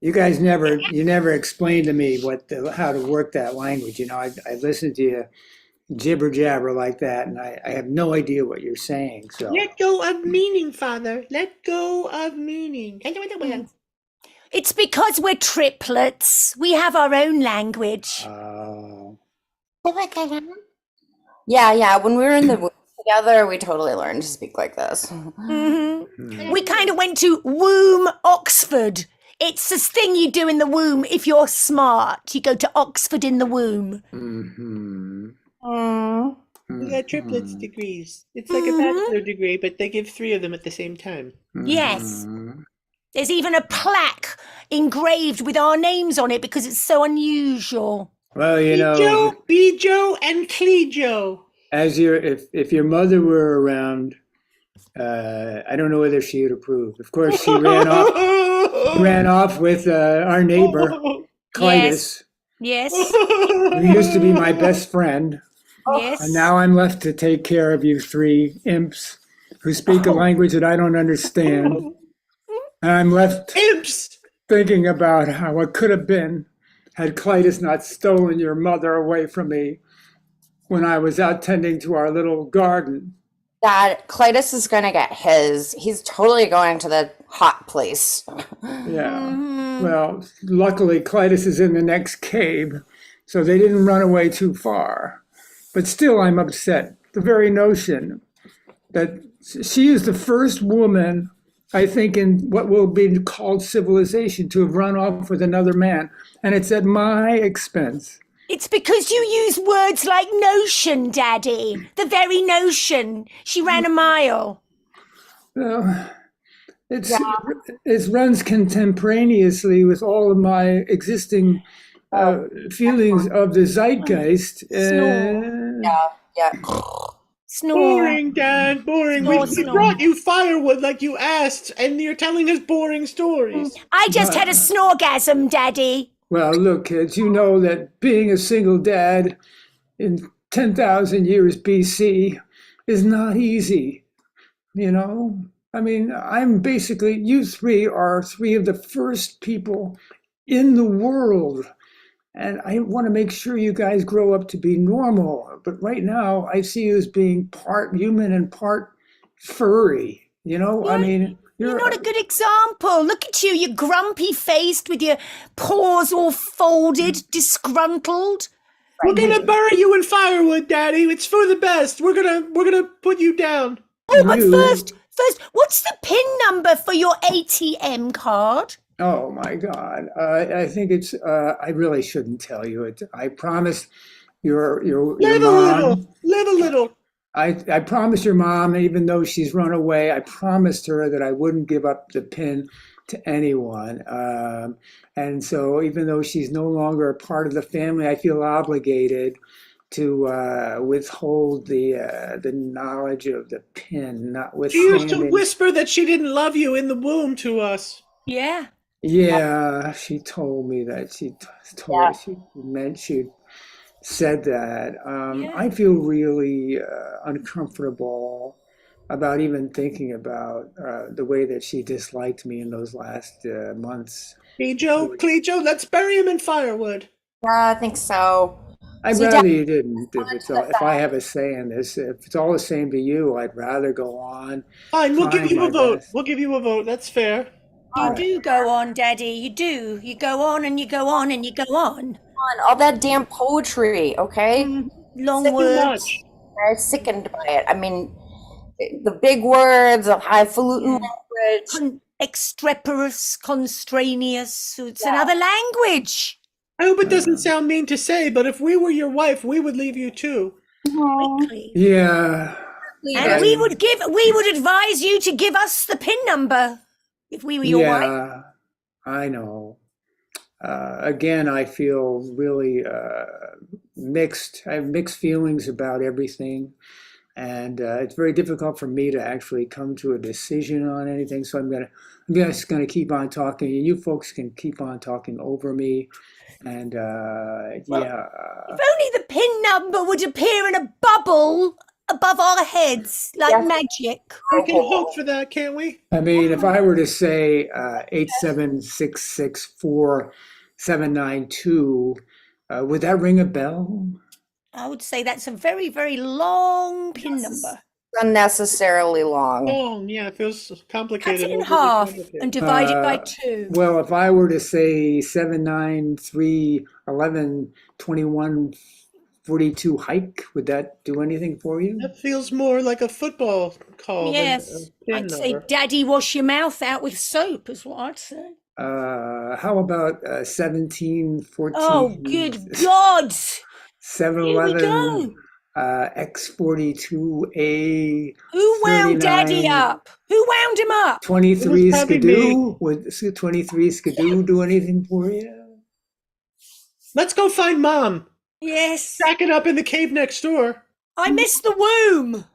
You guys never explained to me how to work that language. You know, I listened to you jibber jabber like that, and I have no idea what you're saying. So Let go of meaning, Father. Let go of meaning. It's because we're triplets. We have our own language. yeah. When we were in the womb together, we totally learned to speak like this. We kind of went to womb Oxford. It's this thing you do in the womb if you're smart. You go to Oxford in the womb. We got triplets degrees. It's like a bachelor degree, but they give 3 of them at the same time. Yes. There's even a plaque engraved with our names on it because it's so unusual. Well, you know, Bejo, Bejo, and Clejo. if your mother were around, I don't know whether she would approve. Of course, she ran off with our neighbor, Clytus, Yes. who used to be my best friend. Yes. And now I'm left to take care of you 3 imps who speak a language that I don't understand. And I'm left Imps! thinking about how it could have been had Clytus not stolen your mother away from me when I was out tending to our little garden. Dad, Clytus is going to get his. He's totally going to the hot place. Yeah. Well, luckily Clytus is in the next cave, so they didn't run away too far. But still, I'm upset. The very notion that she is the first woman, I think, in what will be called civilization to have run off with another man, and it's at my expense. It's because you use words like notion, Daddy. The very notion. She ran a mile. Well, it runs contemporaneously with all of my existing feelings of the zeitgeist. Yeah. Snore. Boring, Dad, boring. We brought you firewood like you asked, and you're telling us boring stories. I just had a snorgasm, Daddy. Well, look, kids, you know that being a single dad in 10,000 years BC is not easy, you know? I mean, you 3 are 3 of the first people in the world. And I want to make sure you guys grow up to be normal. But right now, I see you as being part human and part furry, you know? Yeah. I mean, You're not a good example. Look at you. You're grumpy-faced with your paws all folded, disgruntled. We're gonna bury you in firewood, Daddy. It's for the best. We're gonna put you down. Oh, but first, what's the PIN number for your ATM card? Oh my God! I think it's. I really shouldn't tell you it. I promised your Live mom. a little. Live a little. I promised your mom, even though she's run away, I promised her that I wouldn't give up the pin to anyone. And so, even though she's no longer a part of the family, I feel obligated to withhold the knowledge of the pin. She used to Notwithstanding. whisper that she didn't love you in the womb to us. Yeah. Yeah, she told me that. She said that. I feel really uncomfortable about even thinking about the way that she disliked me in those last months. Clejo, let's bury him in firewood. Yeah, I think so. I'd So, rather you didn't. If I have a say in this, if it's all the same to you, I'd rather go on. Fine, we'll give Trying you a my vote. best. We'll give you a vote. That's fair. You do go on, Daddy. You do. You go on and you go on and you go on. All that damn poetry, okay? Long Too words. much. I'm sickened by it. I mean, the big words, the highfalutin language. Extreporous, constraneous. So it's another language. I hope it doesn't sound mean to say, but if we were your wife, we would leave you too. Quickly. Yeah. And we would advise you to give us the PIN number if we were your wife. Yeah, I know. Again, I feel really mixed. I have mixed feelings about everything. And it's very difficult for me to actually come to a decision on anything. So I'm just gonna keep on talking, and you folks can keep on talking over me. And If only the PIN number would appear in a bubble above our heads like magic. We can hope for that, can't we? I mean, if I were to say 876647992, would that ring a bell? I would say that's a very, very long PIN number. Unnecessarily long. Oh, yeah, it feels Cut complicated. it in overly half complicated. and divide it by 2. Well, if I were to say 793112142 hike, would that do anything for you? That feels more like a football call. Yes, than a PIN I'd say, number. Daddy, wash your mouth out with soap is what I'd say. How about 1714? Oh, good God! Here we 711 go. X42A. Who wound 39, Daddy up? Who wound him up? 23 It was probably Skidoo. Would 23 Skidoo do anything for you? Let's go find Mom. Yes. Stack it up in the cave next door. I miss the womb.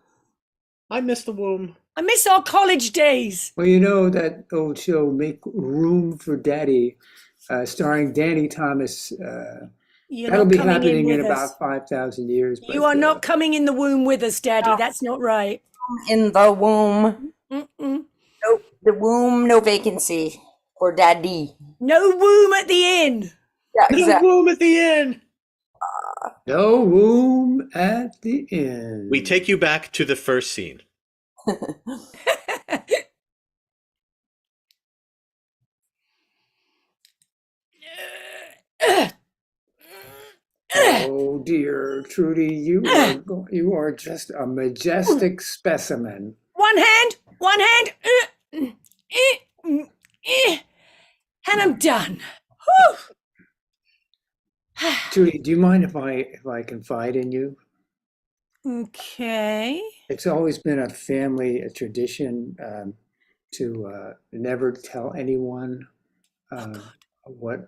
I miss the womb. I miss our college days. Well, you know that old show, Make Room for Daddy, starring Danny Thomas. You're That'll not be coming happening in with us. about 5,000 years. You but, are not coming in the womb with us, Daddy. That's not right. In the womb. Mm-mm. Nope. The womb, no vacancy. For Daddy. No womb at the inn. Yeah, No exactly. womb at the end. No room at the end. We take you back to the first scene. Oh dear, Trudy, you are just a majestic specimen. One hand. And I'm done. Whew. Trudy, do you mind if I confide in you? Okay. It's always been a family tradition to never tell anyone what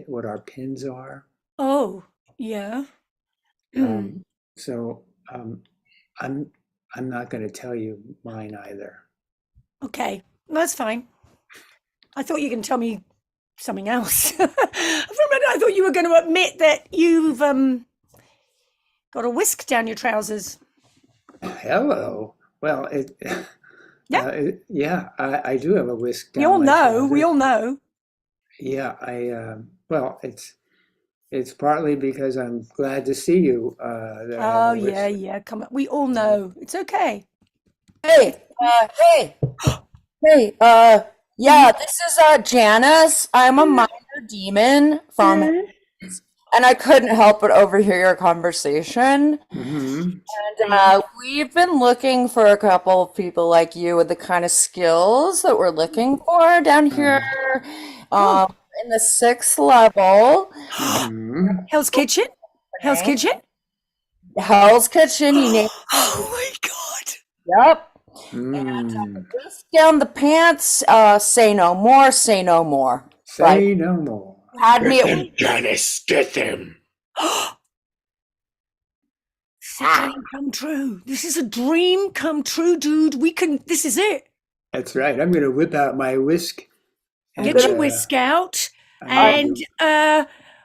what our pins are. Oh, yeah. So I'm not going to tell you mine either. Okay, that's fine. I thought you were going to tell me something else. For a minute, I thought you were going to admit that you've got a whisk down your trousers. Hello. Well, Yeah. I do have a whisk down We all my know. trousers. We all know. Yeah, well, it's partly because I'm glad to see you. That I have Oh, a whisk. yeah. Come on. We all know. It's okay. Hey, yeah, this is Janice. I'm a minor demon from, and I couldn't help but overhear your conversation. Mhm. And we've been looking for a couple of people like you with the kind of skills that we're looking for down here in the 6th level. Mhm. Hell's Kitchen? Hell's Kitchen? Hell's Kitchen, you name Oh, my God. Yep. Mm. Just down the pants, say no more, say no more. Say no more. Had me at Janice, get them. It's a dream come true. This is a dream come true, dude. This is it. That's right. I'm going to whip out my whisk. Get your whisk out. And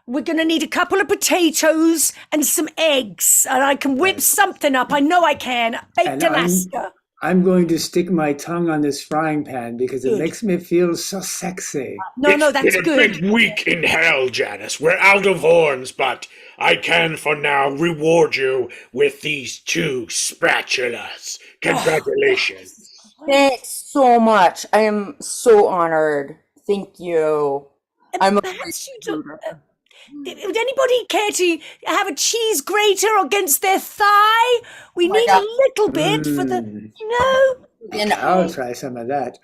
we're going to need a couple of potatoes and some eggs. And I can whip something up. I know I can. Baked And Alaska. I'm going to stick my tongue on this frying pan because it Good. makes me feel so sexy. No, that's good. Week in hell, Janice. We're out of horns, but I can for now reward you with these 2 spatulas. Congratulations. Thanks so much. I am so honored. Thank you. I'm a Perhaps you don't. Would anybody care to have a cheese grater against their thigh? We need a little bit for the, I'll try some of that.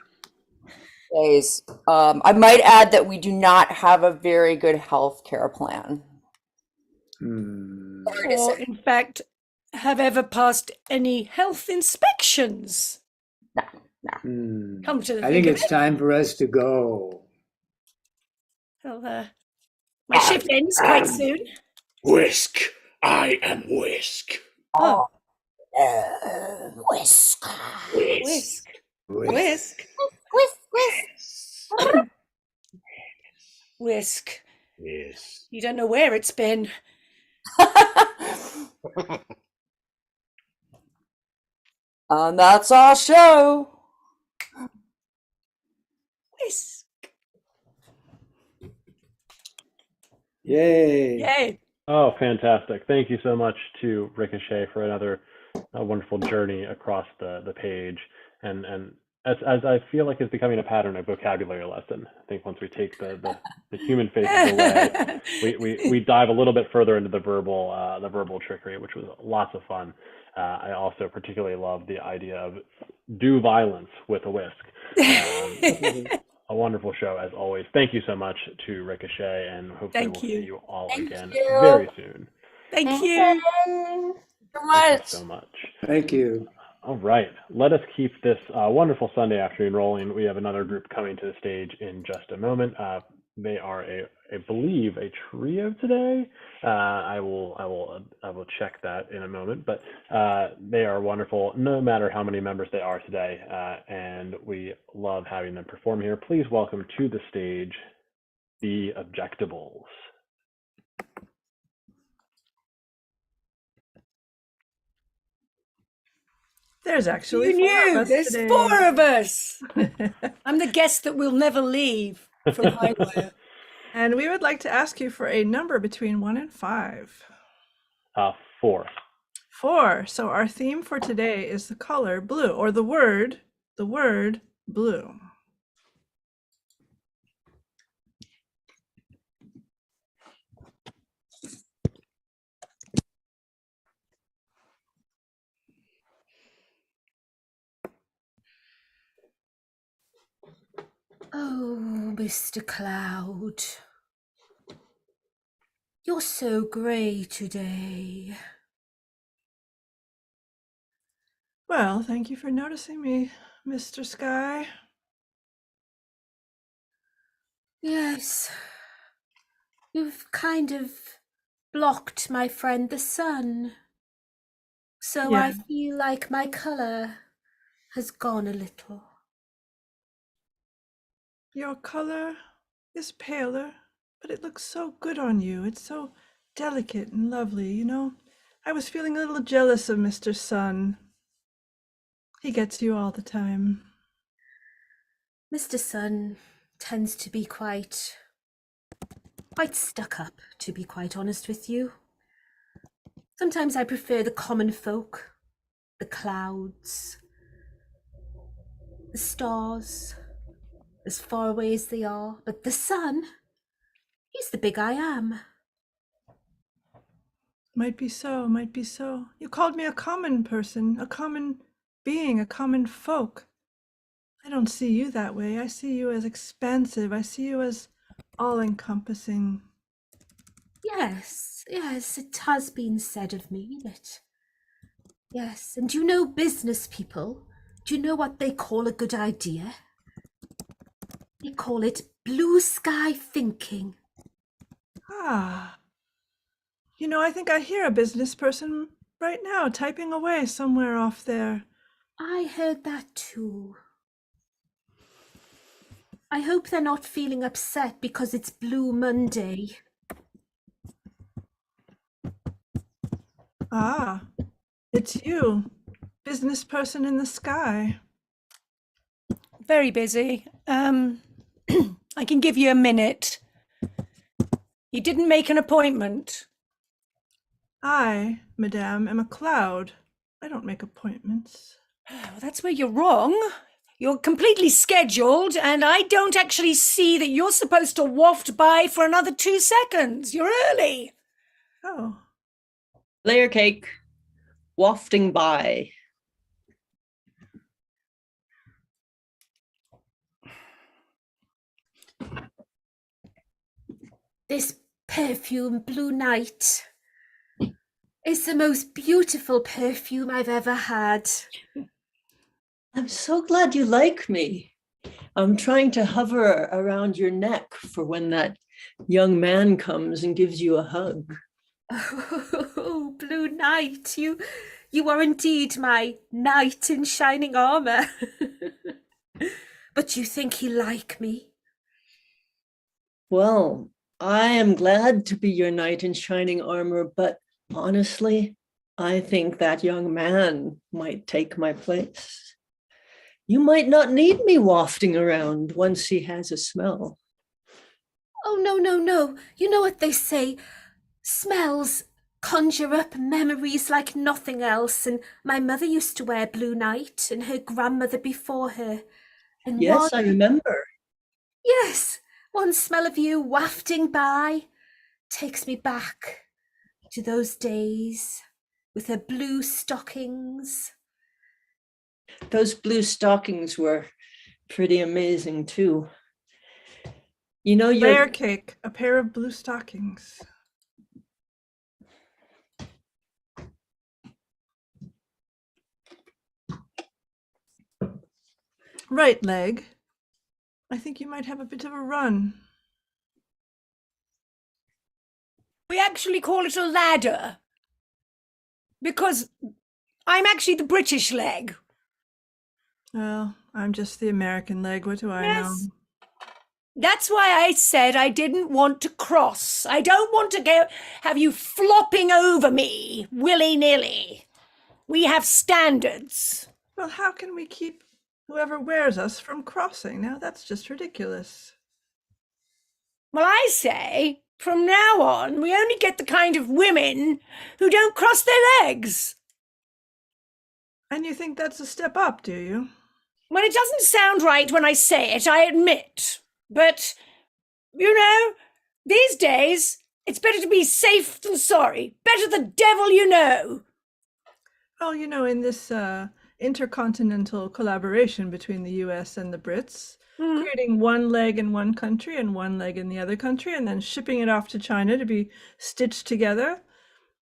Days. I might add that we do not have a very good health care plan. or in fact, have ever passed any health inspections. Come to the I think of it's it. time for us to go. Well, my shift ends quite soon. Whisk. I am Whisk. Oh, Whisk. whisk. Whisk. Whisk. Yes. You don't know where it's been. And that's our show. Whisk. Yay. Yay. Oh, fantastic. Thank you so much to Ricochet for another wonderful journey across the page. And as I feel like it's becoming a pattern of vocabulary lesson. I think once we take the human faces away, we dive a little bit further into the verbal trickery, which was lots of fun. I also particularly love the idea of do violence with a whisk. A wonderful show as always. Thank you so much to Ricochet, and hopefully we'll see you all again very soon. Thank you so much. Thank you. All right, let us keep this wonderful Sunday afternoon rolling. We have another group coming to the stage in just a moment. They are I believe a trio today. I will check that in a moment, but they are wonderful no matter how many members they are today, and we love having them perform here. Please welcome to the stage the Objectables. There's actually You four of knew. us There's today. 4 of us. I'm the guest that will never leave from Highwire. And we would like to ask you for a number between 1 and 5. 4. 4. So our theme for today is the color blue, or the word blue. Oh, Mr. Cloud. You're so grey today. Well, thank you for noticing me, Mr. Sky. Yes. You've kind of blocked my friend the sun. So I feel like my colour has gone a little. Your color is paler, but it looks so good on you. It's so delicate and lovely, you know. I was feeling a little jealous of Mr. Sun. He gets you all the time. Mr. Sun tends to be quite stuck up, to be quite honest with you. Sometimes I prefer the common folk, the clouds, the stars, as far away as they are. But the sun, he's the big I am. Might be so, might be so. You called me a common person, a common being, a common folk. I don't see you that way. I see you as expansive. I see you as all-encompassing. Yes, it has been said of me that. Yes, and do you know business people? Do you know what they call a good idea? They call it blue sky thinking. Ah. You know, I think I hear a business person right now typing away somewhere off there. I heard that too. I hope they're not feeling upset because it's Blue Monday. Ah, it's you, business person in the sky. Very busy. I can give you a minute. You didn't make an appointment. I, madame, am a cloud. I don't make appointments. Well, that's where you're wrong. You're completely scheduled, and I don't actually see that you're supposed to waft by for another 2 seconds. You're early. Oh, Layer cake, wafting by. This perfume, Blue Night, is the most beautiful perfume I've ever had. I'm so glad you like me. I'm trying to hover around your neck for when that young man comes and gives you a hug. Oh, Blue Night, you are indeed my knight in shining armor. But you think you like me? Well, I am glad to be your knight in shining armor, but honestly, I think that young man might take my place. You might not need me wafting around once he has a smell. Oh, no, no, no. You know what they say, smells conjure up memories like nothing else. And my mother used to wear Blue Night, and her grandmother before her. And Yes, I remember. Yes, one smell of you wafting by takes me back to those days with her blue stockings. Those blue stockings were pretty amazing too. You know, layer cake, a pair of blue stockings. Right leg. I think you might have a bit of a run. We actually call it a ladder. Because I'm actually the British leg. Well, I'm just the American leg. What do I know? That's why I said I didn't want to cross. I don't want to have you flopping over me willy-nilly. We have standards. Well, how can we keep whoever wears us from crossing? Now that's just ridiculous. Well, I say, from now on, we only get the kind of women who don't cross their legs. And you think that's a step up, do you? Well, it doesn't sound right when I say it, I admit. But, you know, these days, it's better to be safe than sorry. Better the devil you know. Well, you know, in this intercontinental collaboration between the US and the Brits, creating one leg in one country and one leg in the other country, and then shipping it off to China to be stitched together,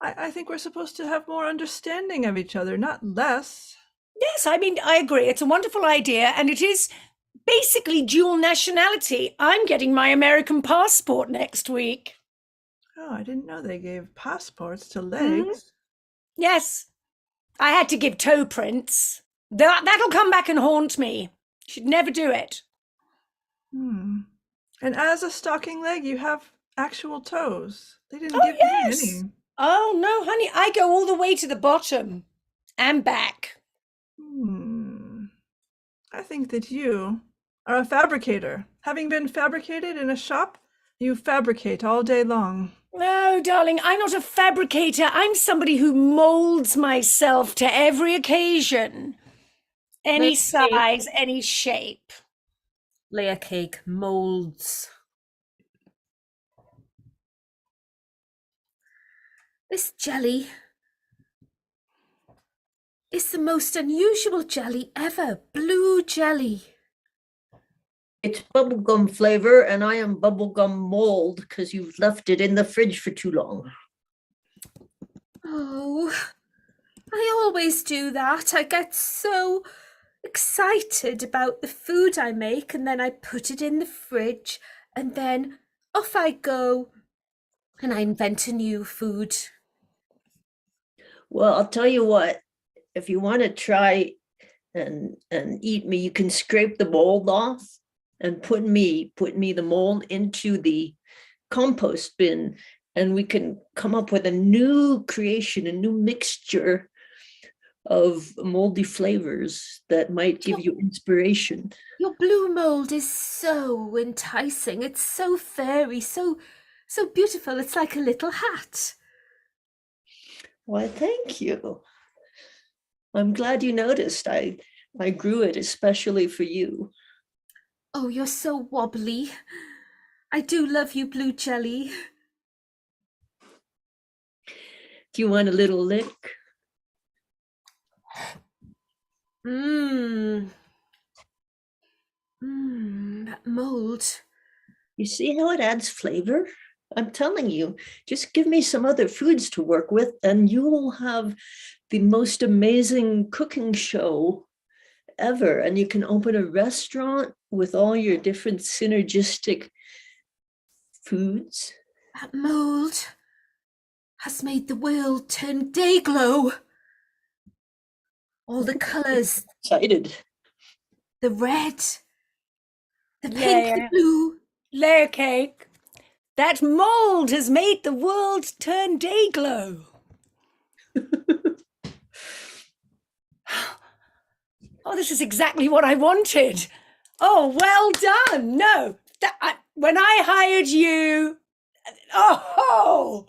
I think we're supposed to have more understanding of each other, not less. Yes, I mean, I agree. It's a wonderful idea, and it is basically dual nationality. I'm getting my American passport next week. Oh, I didn't know they gave passports to legs. Yes, I had to give toe prints. That'll come back and haunt me. Should never do it. And as a stocking leg, you have actual toes. They didn't give me any. Oh, no, honey, I go all the way to the bottom and back. I think that you are a fabricator. Having been fabricated in a shop, you fabricate all day long. No, darling, I'm not a fabricator. I'm somebody who molds myself to every occasion. Any size, any shape. Layer cake molds. This jelly is the most unusual jelly ever. Blue jelly. It's bubblegum flavor, and I am bubblegum mold because you've left it in the fridge for too long. Oh, I always do that. I get so excited about the food I make, and then I put it in the fridge, and then off I go, and I invent a new food. Well, I'll tell you what, if you want to try and eat me, you can scrape the mold off and put me the mold into the compost bin, and we can come up with a new creation, a new mixture of moldy flavors that might give you inspiration. Your blue mold is so enticing. It's so fairy, so beautiful. It's like a little hat. Why, thank you. I'm glad you noticed. I grew it especially for you. Oh, you're so wobbly. I do love you, Blue Jelly. Do you want a little lick? Mmm. That mold. You see how it adds flavor? I'm telling you, just give me some other foods to work with, and you will have the most amazing cooking show ever. And you can open a restaurant with all your different synergistic foods. That mold has made the world turn day glow. All the colours, Excited. the red, the pink, Layer. the blue. Layer cake. That mold has made the world turn day glow. Oh, this is exactly what I wanted. Oh, well done. No, when I hired you, oh,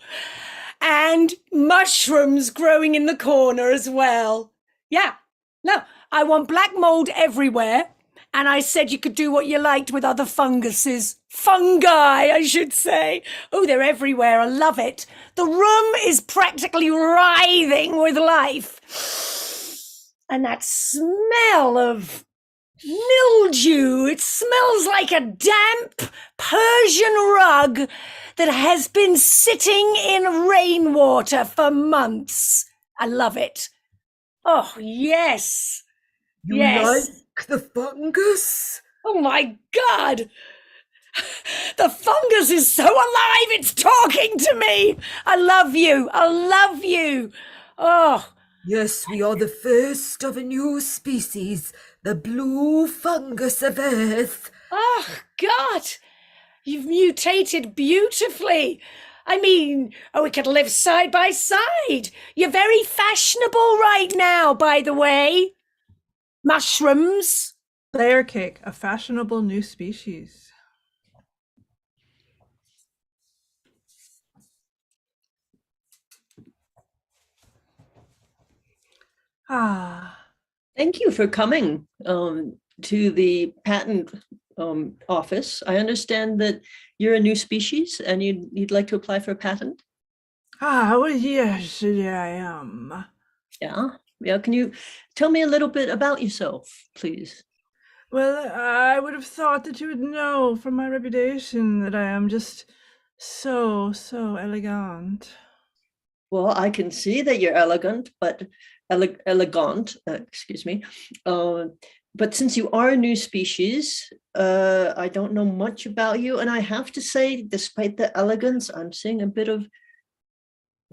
and mushrooms growing in the corner as well. Yeah, no, I want black mold everywhere. And I said you could do what you liked with other funguses. Fungi, I should say. Oh, they're everywhere. I love it. The room is practically writhing with life. And that smell of mildew, it smells like a damp Persian rug that has been sitting in rainwater for months. I love it. Oh, yes. You Yes. like the fungus? Oh my God! The fungus is so alive, it's talking to me! I love you! I love you! Oh, Yes, we are the first of a new species, the blue fungus of Earth. oh God! You've mutated beautifully. I mean, we could live side by side. You're very fashionable right now, by the way. Mushrooms. Layer cake, a fashionable new species. Ah, Thank you for coming to the patent office. I understand that you're a new species and you'd like to apply for a patent. well, yes, I am. Yeah. Can you tell me a little bit about yourself, please? Well, I would have thought that you would know from my reputation that I am just so elegant. Well, I can see that you're elegant, but excuse me. But since you are a new species, I don't know much about you. And I have to say, despite the elegance, I'm seeing a bit of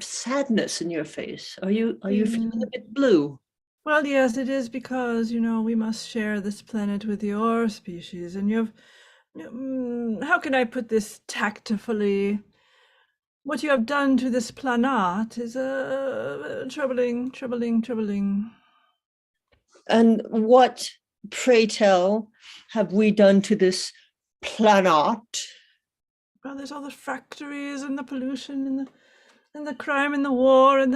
sadness in your face. Are you feeling a bit blue? Well, yes, it is because, we must share this planet with your species, and how can I put this tactfully? What you have done to this planet is troubling. And what, pray tell, have we done to this planet? Well, there's all the factories and the pollution and the crime and the war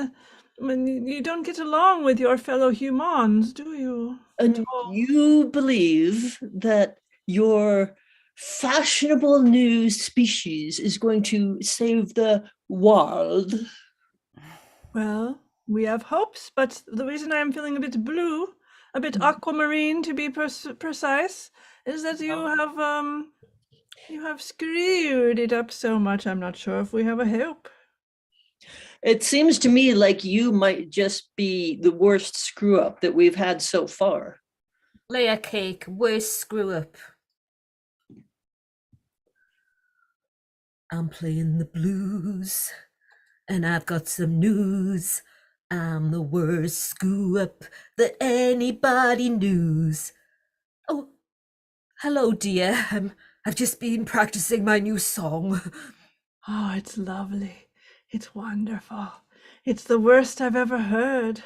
you don't get along with your fellow humans, do you? And you believe that your fashionable new species is going to save the world? Well, we have hopes, but the reason I'm feeling a bit blue, a bit aquamarine to be precise, is that you have screwed it up so much. I'm not sure if we have a hope. It seems to me like you might just be the worst screw up that we've had so far. Layer cake, worst screw up. I'm playing the blues, and I've got some news. I'm the worst screw up that anybody knows. Oh, hello, dear. I've just been practicing my new song. Oh, it's lovely. It's wonderful. It's the worst I've ever heard.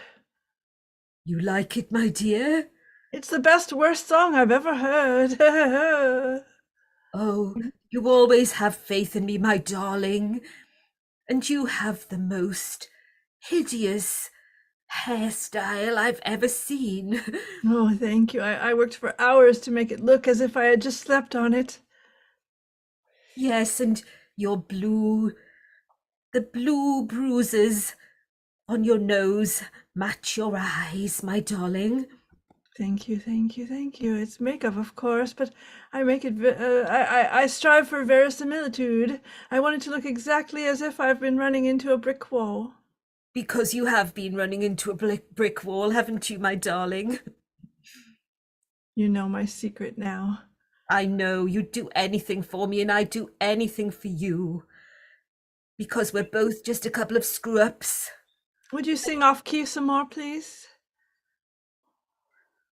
You like it, my dear? It's the best worst song I've ever heard. Oh, you always have faith in me, my darling. And you have the most hideous, hairstyle I've ever seen. Oh, thank you. I worked for hours to make it look as if I had just slept on it. Yes, and your the blue bruises on your nose match your eyes, my darling. Thank you, thank you, thank you. It's makeup, of course, but I make it. I strive for verisimilitude. I want it to look exactly as if I've been running into a brick wall. Because you have been running into a brick wall, haven't you, my darling? You know my secret now. I know you'd do anything for me, and I'd do anything for you. Because we're both just a couple of screw-ups. Would you sing off key some more, please?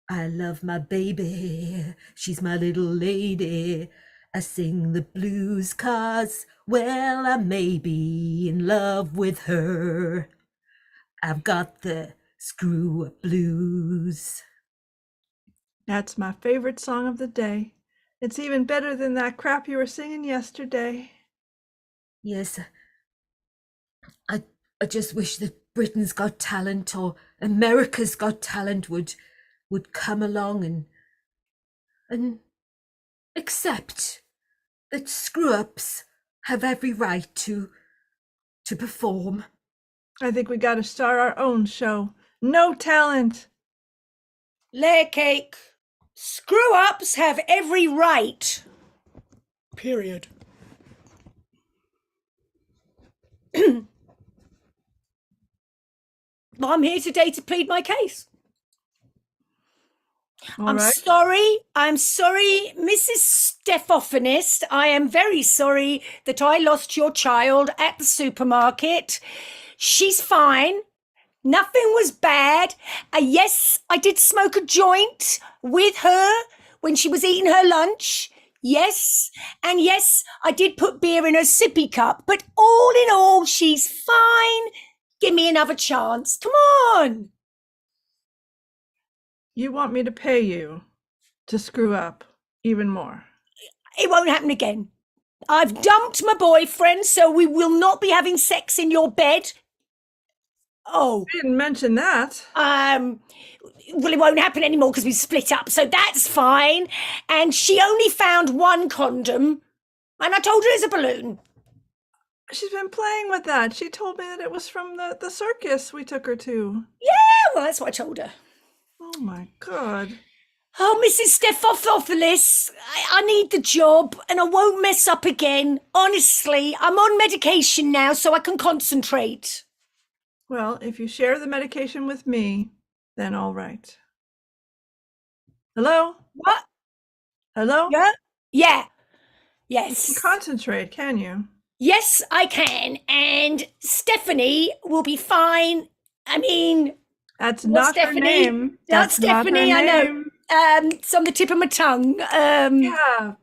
I love my baby, she's my little lady. I sing the blues 'cause, well, I may be in love with her. I've got the screw-up blues. That's my favorite song of the day. It's even better than that crap you were singing yesterday. Yes, I just wish that Britain's Got Talent or America's Got Talent would come along and accept that screw-ups have every right to perform. I think we gotta start our own show. No talent. Layer cake. Screw-ups have every right. Period. I'm here today to plead my case. I'm sorry, Mrs. Stephanist. I am very sorry that I lost your child at the supermarket. She's fine. Nothing was bad. Yes, I did smoke a joint with her when she was eating her lunch. Yes, and yes, I did put beer in her sippy cup. But all in all, she's fine. Give me another chance. Come on. You want me to pay you to screw up even more? It won't happen again. I've dumped my boyfriend, so we will not be having sex in your bed. Oh. I didn't mention that. Well, it won't happen anymore because we split up, so that's fine. And she only found one condom, and I told her it's a balloon. She's been playing with that. She told me that it was from the circus we took her to. Yeah, well, that's what I told her. Oh my God. Oh, Mrs. Stephophilis, I need the job and I won't mess up again. Honestly, I'm on medication now so I can concentrate. Well, if you share the medication with me, then all right. Hello? What? Hello? Yeah? Yeah. Yes. You can concentrate, can you? Yes, I can. And Stephanie will be fine. I mean... That's not her name. That's Stephanie, I know. It's on the tip of my tongue. Yeah.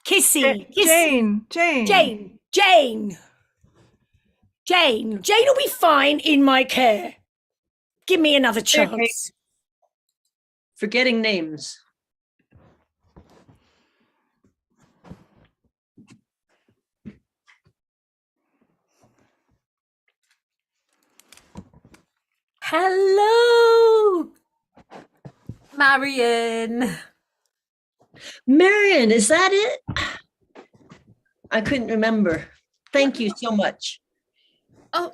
Kissy. Jane. Jane will be fine in my care. Give me another chance. Forgetting names. Hello, Marion. Marion, is that it? I couldn't remember. Thank you so much. Oh,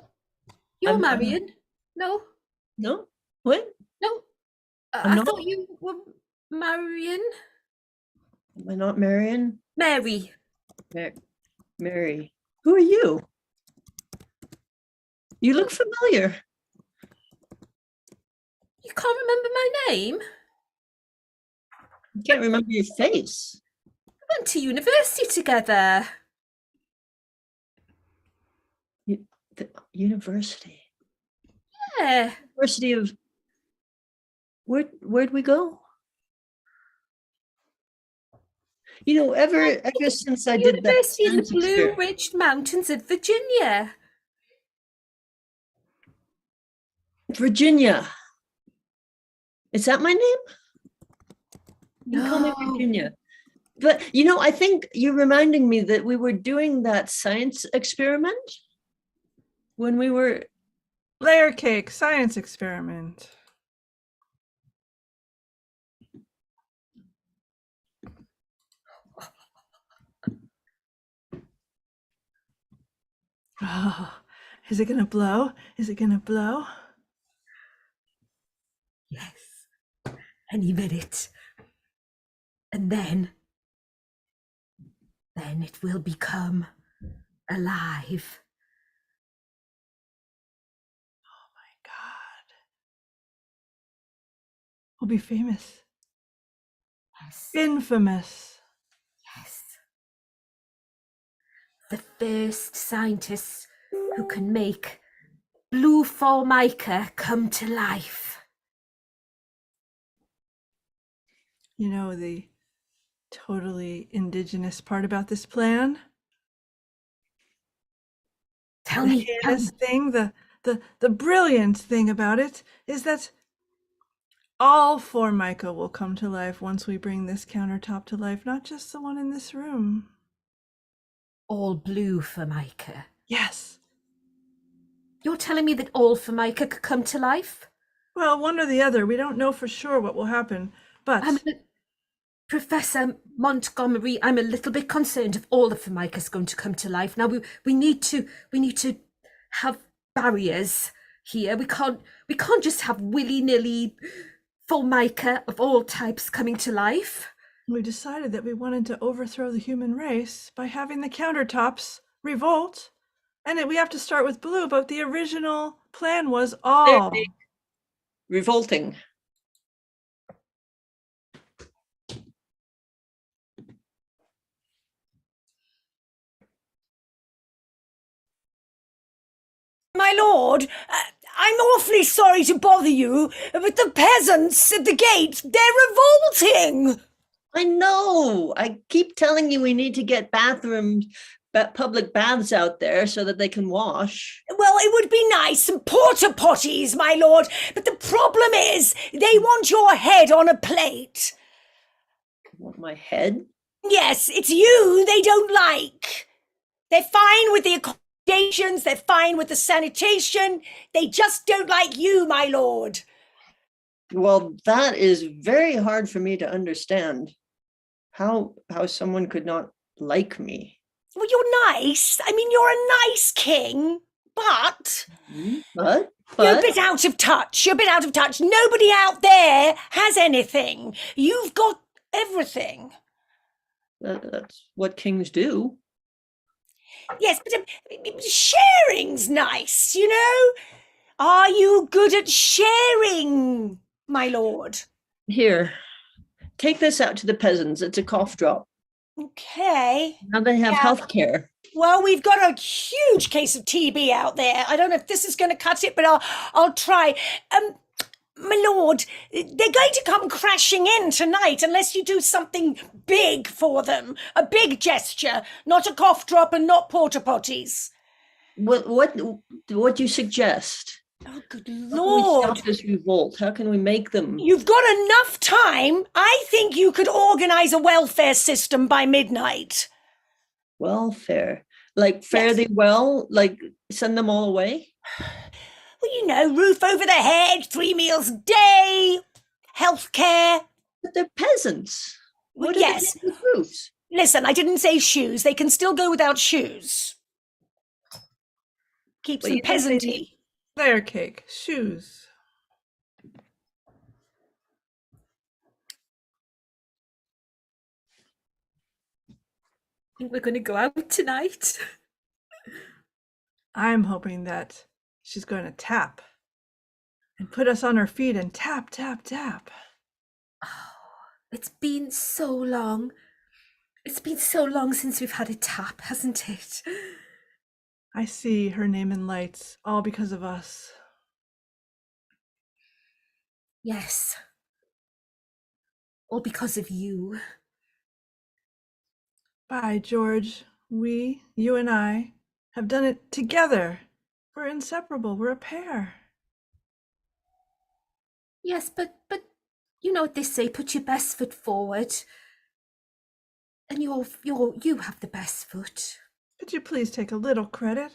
you're Marion? No? No? What? No. I thought you were Marion. Am I not Marion? Mary. Mary. Who are you? You look familiar. You can't remember my name? I can't remember your face. We went to university together. The university? Yeah. University of... Where'd we go? You know, ever since I did that... University in the Blue Ridge Mountains of Virginia. Virginia. Is that my name? You call me Virginia. But, you know, I think you're reminding me that we were doing that science experiment. when we were Layer cake, science experiment. Oh, is it gonna blow? Is it gonna blow? Yes. Any minute. And then it will become alive. Oh my God. We'll be famous. Yes. Infamous. Yes. The first scientists who can make blue formica come to life. You know the totally indigenous part about this plan? Tell The me. heinous thing, the brilliant thing about it is that all Formica will come to life once we bring this countertop to life, not just the one in this room. All blue formica. Yes. You're telling me that all formica could come to life? Well, one or the other. We don't know for sure what will happen, but Professor Montgomery, I'm a little bit concerned if all the formica's going to come to life. Now we need to have barriers here. We can't just have willy-nilly formica of all types coming to life. we decided that we wanted to overthrow the human race by having the countertops revolt. And we have to start with blue, but the original plan was all revolting. My lord, I'm awfully sorry to bother you, but the peasants at the gate, they're revolting. I know. I keep telling you we need to get bathrooms, public baths out there so that they can wash. Well, it would be nice, some porta potties, my lord, but the problem is they want your head on a plate. Want my head? Yes, it's you they don't like. They're fine with the accommodations, they're fine with the sanitation, they just don't like you, my lord. Well, that is very hard for me to understand. How someone could not like me. Well, you're nice. I mean, you're a nice king, but you're a bit out of touch. You're a bit out of touch. Nobody out there has anything. You've got everything. That's what kings do. Yes, but sharing's nice, you know? Are you good at sharing, my lord? Here, take this out to the peasants. It's a cough drop. Okay. Now they have health care. Well, we've got a huge case of TB out there. I don't know if this is going to cut it, but I'll try. My lord, they're going to come crashing in tonight unless you do something big for them. A big gesture, not a cough drop and not porta potties. What do you suggest? Oh, good How lord. can we stop this revolt? How can we make them? You've got enough time. I think you could organize a welfare system by midnight. Welfare? Like fare thee well? Like send them all away? Well, you know, roof over the head, 3 meals a day, healthcare. But they're peasants. Well, What yes. do they do with roofs? Listen, I didn't say shoes. They can still go without shoes. Keeps But them you didn't say peasanty. layer cake, shoes. I think we're going to go out tonight. I'm hoping that she's going to tap and put us on our feet and tap, tap, tap. Oh, it's been so long. It's been so long since we've had a tap, hasn't it? I see her name in lights, all because of us. Yes. All because of you. By George, you and I, have done it together. We're inseparable. We're a pair. Yes, but you know what they say, put your best foot forward. And you have the best foot. Could you please take a little credit?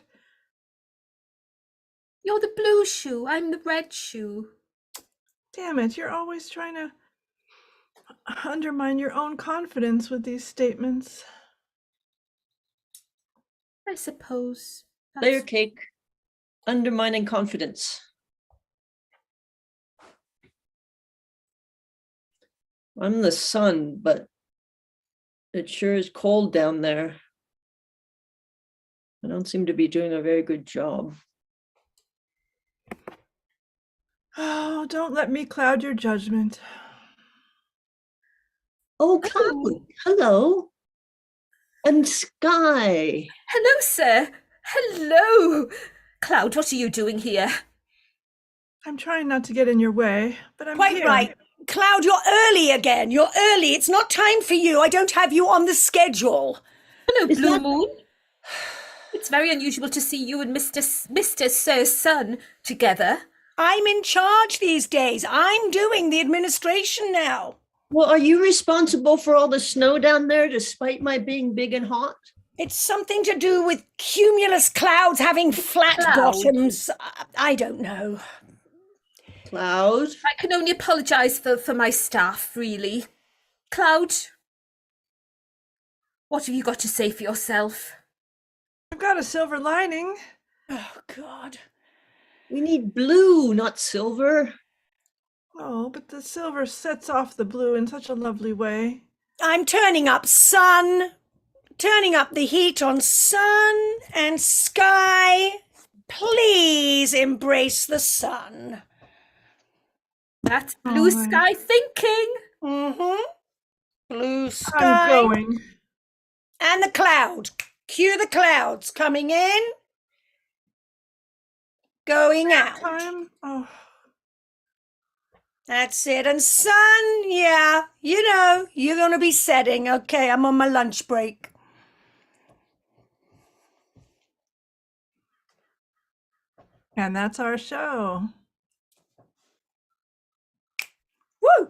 You're the blue shoe. I'm the red shoe. Damn it, you're always trying to undermine your own confidence with these statements. I suppose. Layer That's cake. Undermining confidence. I'm the sun, but it sure is cold down there. I don't seem to be doing a very good job. Oh, don't let me cloud your judgment. Oh, Cloud. Hello. And Sky. Hello, sir. Hello. Cloud, what are you doing here? I'm trying not to get in your way, but I'm Quite here. right. Cloud, you're early again. You're early. It's not time for you. I don't have you on the schedule. Hello, Is Blue that- Moon. It's very unusual to see you and Mr. Sir's son together. I'm in charge these days. I'm doing the administration now. Well, are you responsible for all the snow down there despite my being big and hot? It's something to do with cumulus clouds having flat Cloud? bottoms. I don't know. Cloud. I can only apologise for my staff, really. Cloud, what have you got to say for yourself? I've got a silver lining. Oh, God. We need blue, not silver. Oh, but the silver sets off the blue in such a lovely way. I'm turning up sun, turning up the heat on sun and sky. Please embrace the sun. That's blue Oh, sky thinking. Mm-hmm. Blue I'm sky. going. And the cloud. Cue the clouds coming in, going out. Time. Oh, That's it. And sun, yeah, you know, you're going to be setting. Okay, I'm on my lunch break. and that's our show. Woo!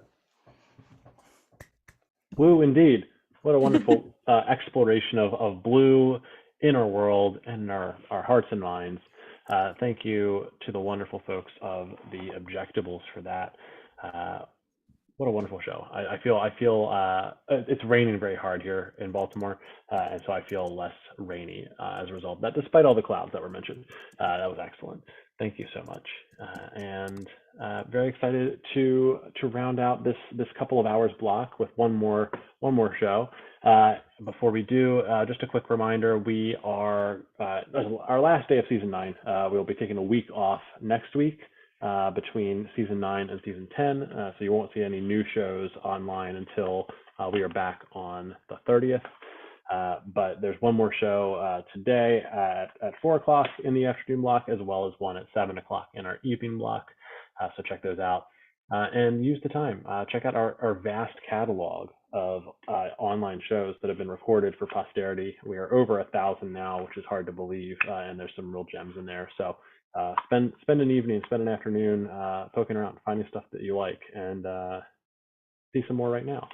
Woo, indeed. What a wonderful exploration of blue in our world and in our hearts and minds. Thank you to the wonderful folks of the Objectables for that. What a wonderful show. I feel it's raining very hard here in Baltimore, and so I feel less rainy as a result of that, despite all the clouds that were mentioned. That was excellent. Thank you so much. And very excited to round out this couple of hours block with one more show. Before we do, just a quick reminder: we are our last day of season 9. We'll be taking a week off next week between season 9 and season 10. So you won't see any new shows online until we are back on the 30th. But there's one more show today at 4 o'clock in the afternoon block, as well as one at 7 o'clock in our evening block. So check those out and use the time. Check out our vast catalog of online shows that have been recorded for posterity. We are over 1,000 now, which is hard to believe, and there's some real gems in there. So spend an evening, spend an afternoon poking around, finding stuff that you like, and see some more right now.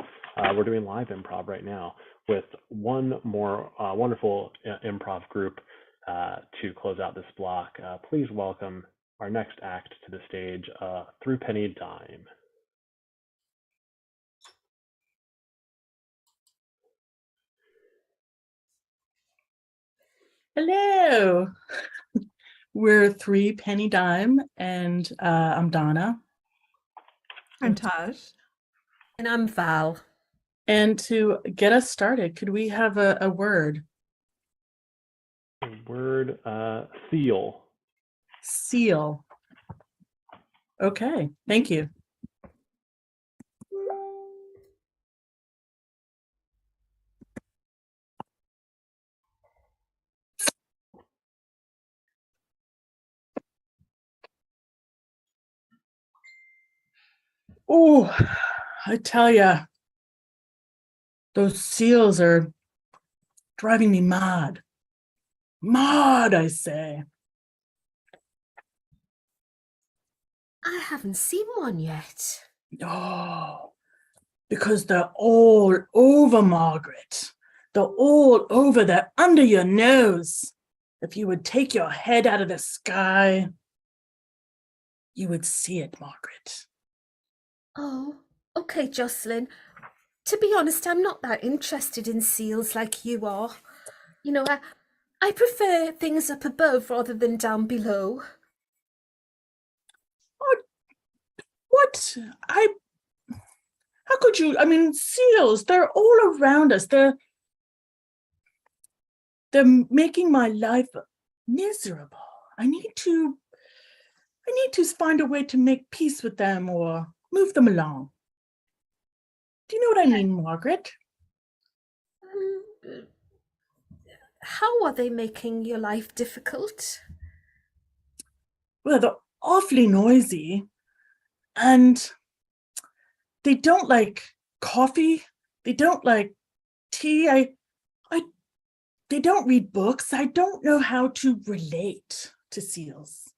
We're doing live improv right now with one more wonderful improv group to close out this block. Please welcome our next act to the stage, Thrupenny Dime. Hello. We're Thrupenny Dime, and I'm Donna. I'm Taj. And I'm Val. And to get us started, could we have a word? Word, seal. Seal. Okay, thank you. Oh, I tell ya, those seals are driving me mad. Mad, I say. I haven't seen one yet. Oh, because they're all over, Margaret. They're all over. They're under your nose. If you would take your head out of the sky, you would see it, Margaret. Oh, okay, Jocelyn. To be honest, I'm not that interested in seals like you are. You know, I prefer things up above rather than down below. What? How could you? I mean, seals, they're all around us. They're making my life miserable. I need to find a way to make peace with them or move them along. Do you know what I mean, Margaret? How are they making your life difficult? Well, they're awfully noisy, and they don't like coffee. They don't like tea. They don't read books. I don't know how to relate to seals.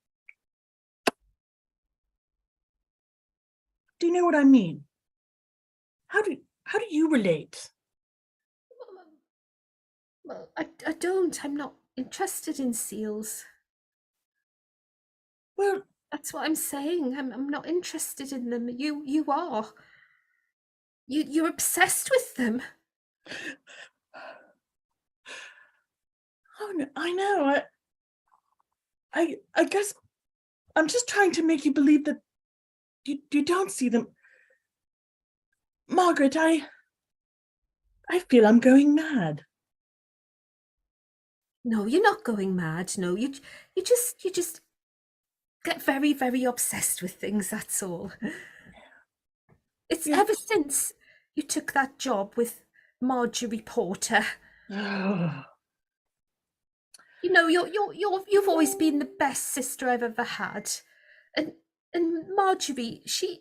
Do you know what I mean? How do you relate? Well, I don't. I'm not interested in seals. Well, that's what I'm saying. I'm not interested in them. You are. You're obsessed with them. Oh, I know. I guess I'm just trying to make you believe that you don't see them. Margaret, I feel I'm going mad. No, you're not going mad. No, you just get very, very obsessed with things, that's all. It's ever since you took that job with Marjorie Porter. You know, you've always been the best sister I've ever had. And Marjorie, she's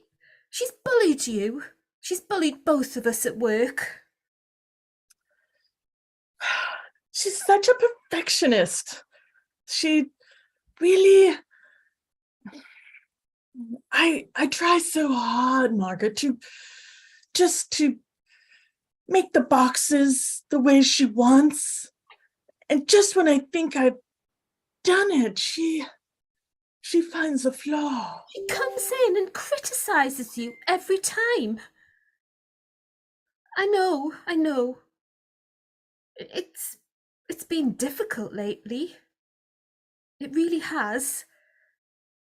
bullied you. She's bullied both of us at work. She's such a perfectionist. She really... I try so hard, Margaret, to make the boxes the way she wants. And just when I think I've done it, she finds a flaw. She comes in and criticizes you every time. I know. It's been difficult lately. It really has.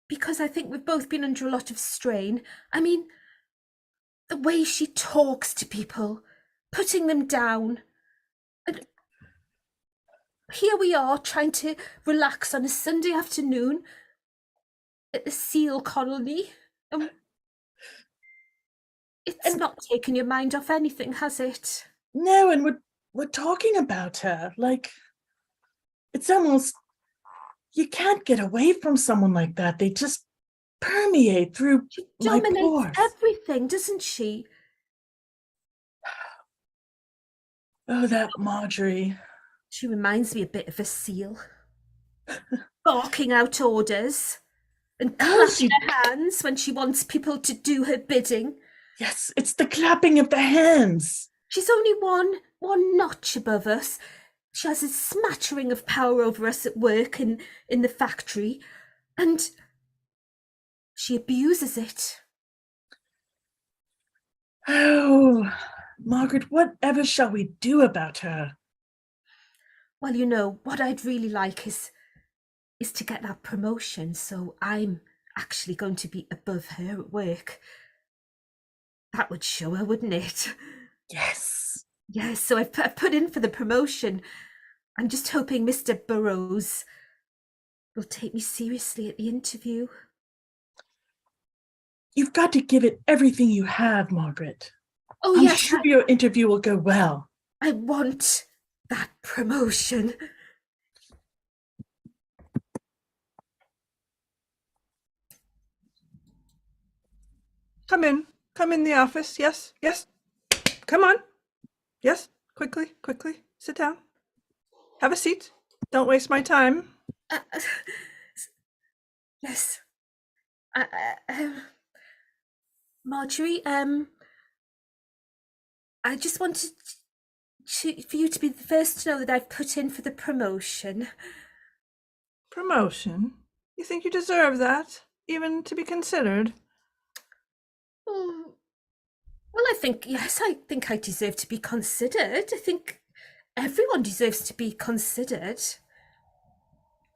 Because I think we've both been under a lot of strain. I mean, the way she talks to people, putting them down. And here we are trying to relax on a Sunday afternoon at the seal colony. It's not taken your mind off anything, has it? No, and we're talking about her. Like, it's almost... You can't get away from someone like that. They just permeate through my pores. She dominates everything, doesn't she? Oh, that Marjorie. She reminds me a bit of a seal. Barking out orders and clapping her hands when she wants people to do her bidding. Yes, it's the clapping of the hands. She's only one notch above us. She has a smattering of power over us at work in the factory, and she abuses it. Oh, Margaret, whatever shall we do about her? Well, you know, what I'd really like is to get that promotion, so I'm actually going to be above her at work. That would show her, wouldn't it? Yes. Yes, so I've put in for the promotion. I'm just hoping Mr. Burrows will take me seriously at the interview. You've got to give it everything you have, Margaret. Oh, I'm yes. sure your interview will go well. I want that promotion. Come in the office. Yes. Come on. Yes, quickly. Sit down. Have a seat. Don't waste my time. Yes. Marjorie, I just wanted for you to be the first to know that I've put in for the promotion. Promotion? You think you deserve that? even to be considered? Mm, well, I think, yes, I think I deserve to be considered. I think everyone deserves to be considered.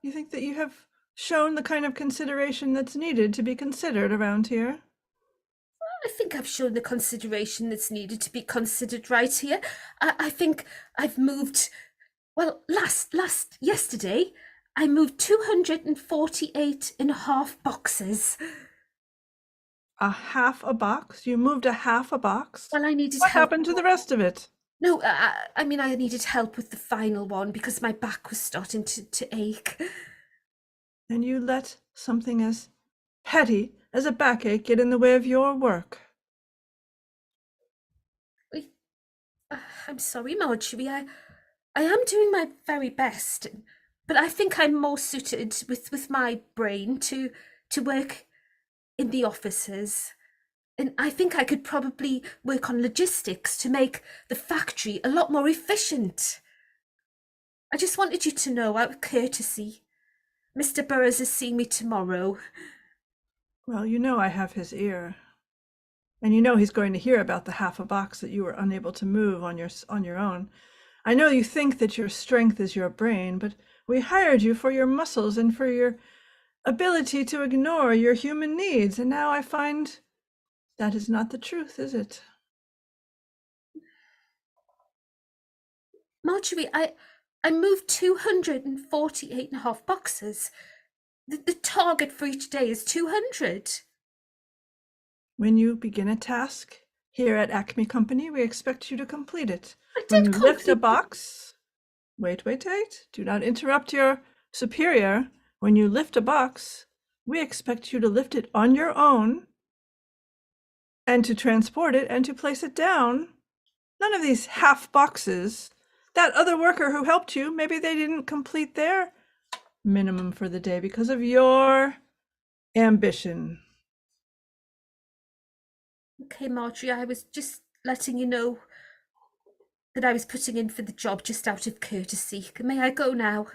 You think that you have shown the kind of consideration that's needed to be considered around here? I think I've shown the consideration that's needed to be considered right here. I think I've moved, well, yesterday, I moved 248.5 boxes. A half a box? You moved a half a box? Well, I needed What help. happened to the rest of it? No, I mean, I needed help with the final one because my back was starting to ache. And you let something as petty as a backache get in the way of your work? I'm sorry, Marjorie. I am doing my very best, but I think I'm more suited with my brain to work in the offices. And I think I could probably work on logistics to make the factory a lot more efficient. I just wanted you to know, out of courtesy, Mr. Burroughs is seeing me tomorrow. Well, you know I have his ear. And you know he's going to hear about the half a box that you were unable to move on your own. I know you think that your strength is your brain, but we hired you for your muscles and for your ability to ignore your human needs, and now I find that is not the truth, is it? Marjorie, I moved 248.5 boxes. The target for each day is 200. When you begin a task here at Acme Company, we expect you to complete it. When you lift a box, wait. Do not interrupt your superior. When you lift a box, we expect you to lift it on your own and to transport it and to place it down. None of these half boxes. That other worker who helped you, maybe they didn't complete their minimum for the day because of your ambition. Okay, Marjorie, I was just letting you know that I was putting in for the job just out of courtesy. May I go now?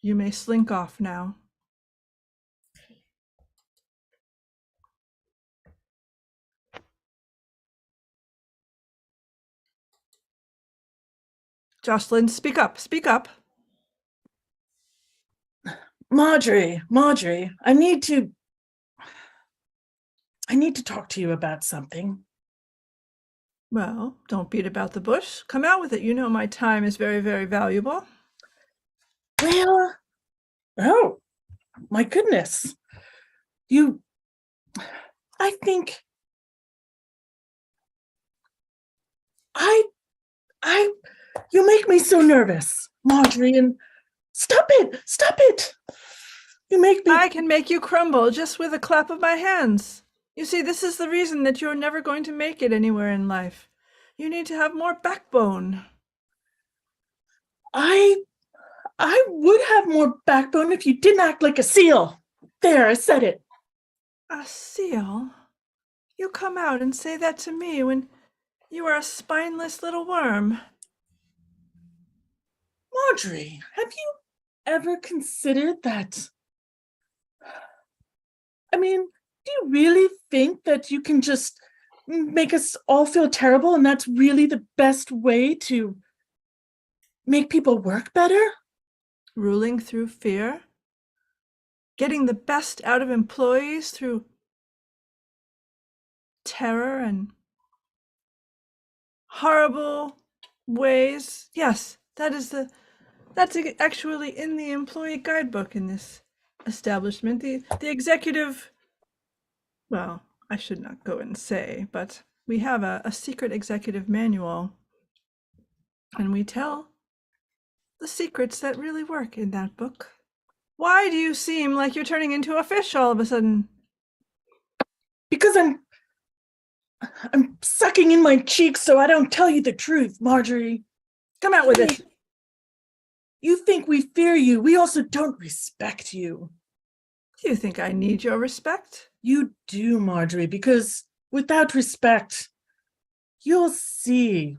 You may slink off now. Jocelyn, speak up. Marjorie, I need to talk to you about something. Well, don't beat about the bush. Come out with it. You know my time is very, very valuable. Well, oh, my goodness. I think you make me so nervous, Marjorie, and stop it. You make me. I can make you crumble just with a clap of my hands. You see, this is the reason that you're never going to make it anywhere in life. You need to have more backbone. I would have more backbone if you didn't act like a seal. There, I said it. A seal? You come out and say that to me when you are a spineless little worm. Marjorie, have you ever considered that? I mean, do you really think that you can just make us all feel terrible and that's really the best way to make people work better? Ruling through fear? Getting the best out of employees through terror and horrible ways? Yes, that's actually in the employee guidebook in this establishment. The executive, well, I should not go and say, but we have a secret executive manual, and we tell the secrets that really work in that book. Why do you seem like you're turning into a fish all of a sudden? Because I'm sucking in my cheeks so I don't tell you the truth, Marjorie. Come out with it. You think we fear you. We also don't respect you. Do you think I need your respect? You do, Marjorie, because without respect, you'll see,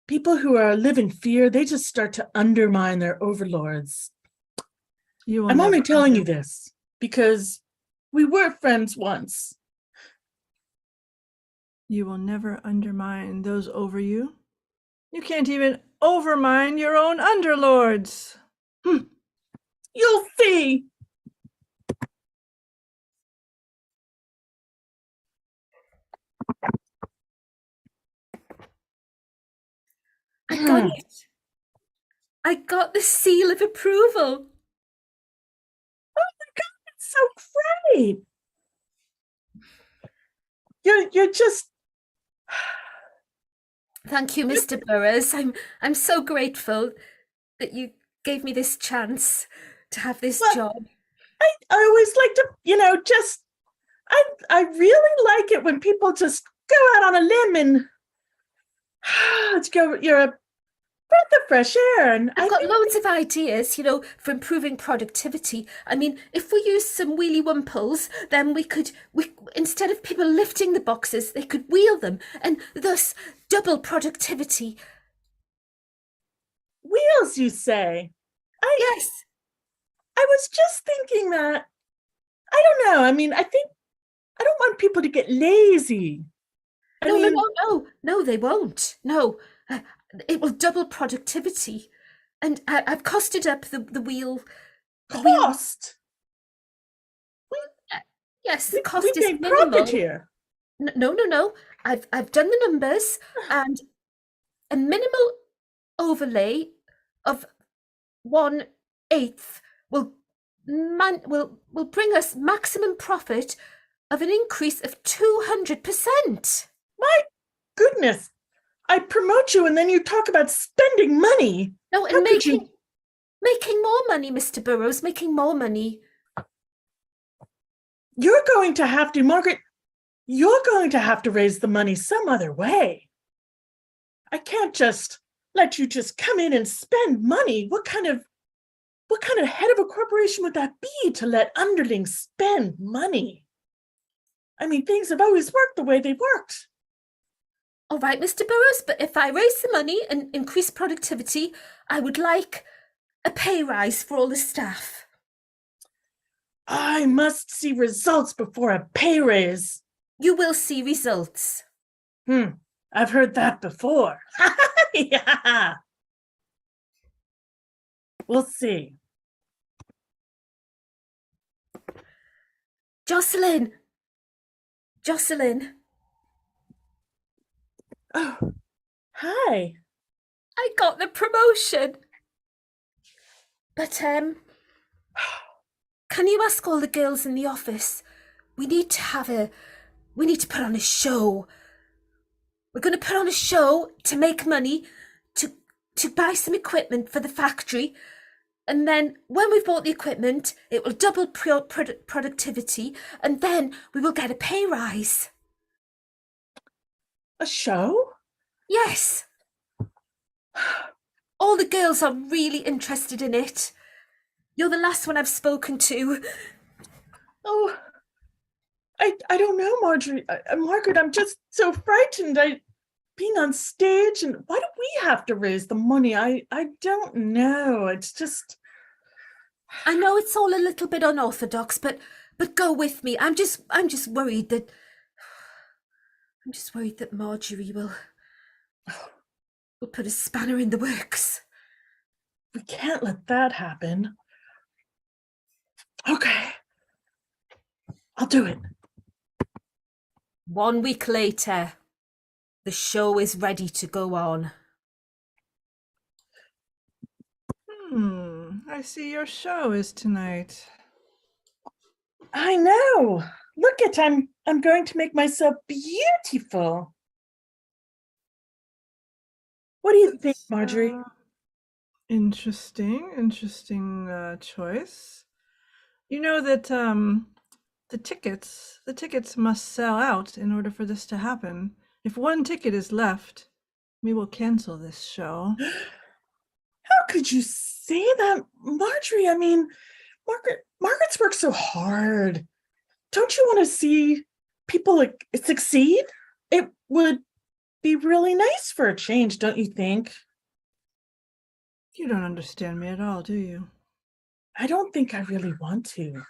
people who live in fear, they just start to undermine their overlords. I'm only telling you this. because we were friends once. You will never undermine those over you. You can't even overmine your own underlords. You'll see. I got it. I got the seal of approval. Oh my God, it's so great. You're just. Thank you, Mr. Burroughs. I'm so grateful that you gave me this chance to have this job. I always like to, just I really like it when people just go out on a limb and you're a breath of fresh air. And I've got loads of ideas, for improving productivity. I mean, if we use some wheelie wumples, then we instead of people lifting the boxes, they could wheel them, and thus double productivity. Wheels, you say? Yes. I was just thinking that. I don't know. I mean, I don't want people to get lazy. No, they won't. No, it will double productivity, and I've costed up the wheel. Cost? Yes, the cost we is made minimal. profit here. No. I've done the numbers, and a minimal overlay of 1/8 will bring us maximum profit of an increase of 200%. My goodness. I promote you and then you talk about spending money. No, and making more money, Mr. Burroughs, making more money. You're going to have to, Margaret, you're going to have to raise the money some other way. I can't just let you just come in and spend money. What kind of head of a corporation would that be to let underlings spend money? I mean, things have always worked the way they worked. All right, Mr. Burroughs, but if I raise the money and increase productivity, I would like a pay rise for all the staff. I must see results before a pay raise. You will see results. I've heard that before. Yeah. We'll see. Jocelyn. Oh, hi. I got the promotion. But, can you ask all the girls in the office? We need to put on a show. We're going to put on a show to make money, to buy some equipment for the factory. And then when we've bought the equipment, it will double productivity, and then we will get a pay rise. A show? Yes. All the girls are really interested in it. You're the last one I've spoken to. Oh, I don't know, Marjorie. Margaret, I'm just so frightened. Being on stage, and why do we have to raise the money? I don't know. It's just. I know it's all a little bit unorthodox, but go with me. I'm just worried that Marjorie will put a spanner in the works. We can't let that happen. Okay. I'll do it. 1 week later, the show is ready to go on. I see your show is tonight. I know. Look I'm going to make myself beautiful. What do you think, Marjorie? Interesting choice. You know that the tickets must sell out in order for this to happen. If one ticket is left, we will cancel this show. How could you say that, Marjorie? I mean, Margaret's worked so hard. Don't you want to see people succeed? It would be really nice for a change, don't you think? You don't understand me at all, do you? I don't think I really want to.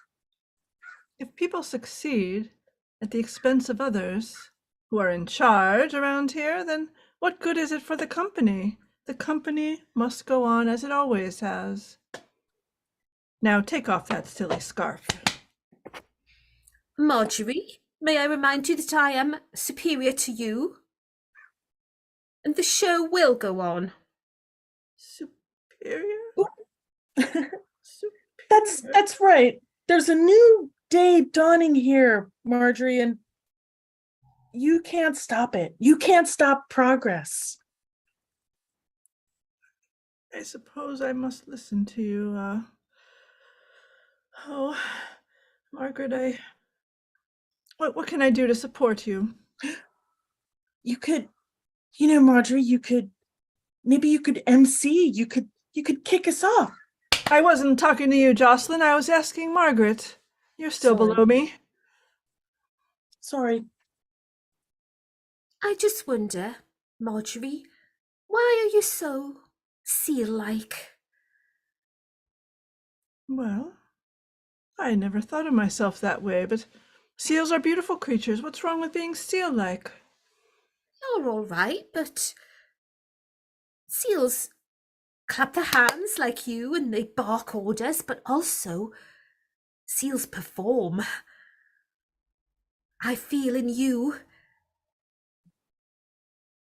if people succeed at the expense of others who are in charge around here, then what good is it for the company? The company must go on as it always has. Now take off that silly scarf. Marjorie, may I remind you that I am superior to you? And the show will go on. Superior? That's right. There's a new day dawning here, Marjorie, and you can't stop it. You can't stop progress. I suppose I must listen to you. Oh, Margaret, what can I do to support you? You could, Marjorie, maybe you could MC. You could kick us off. I wasn't talking to you, Jocelyn. I was asking Margaret. You're still Sorry. below me. Sorry. I just wonder, Marjorie, why are you so seal-like? Well, I never thought of myself that way, but seals are beautiful creatures. What's wrong with being seal-like? You're all right, but seals clap their hands like you and they bark orders, but also seals perform. I feel in you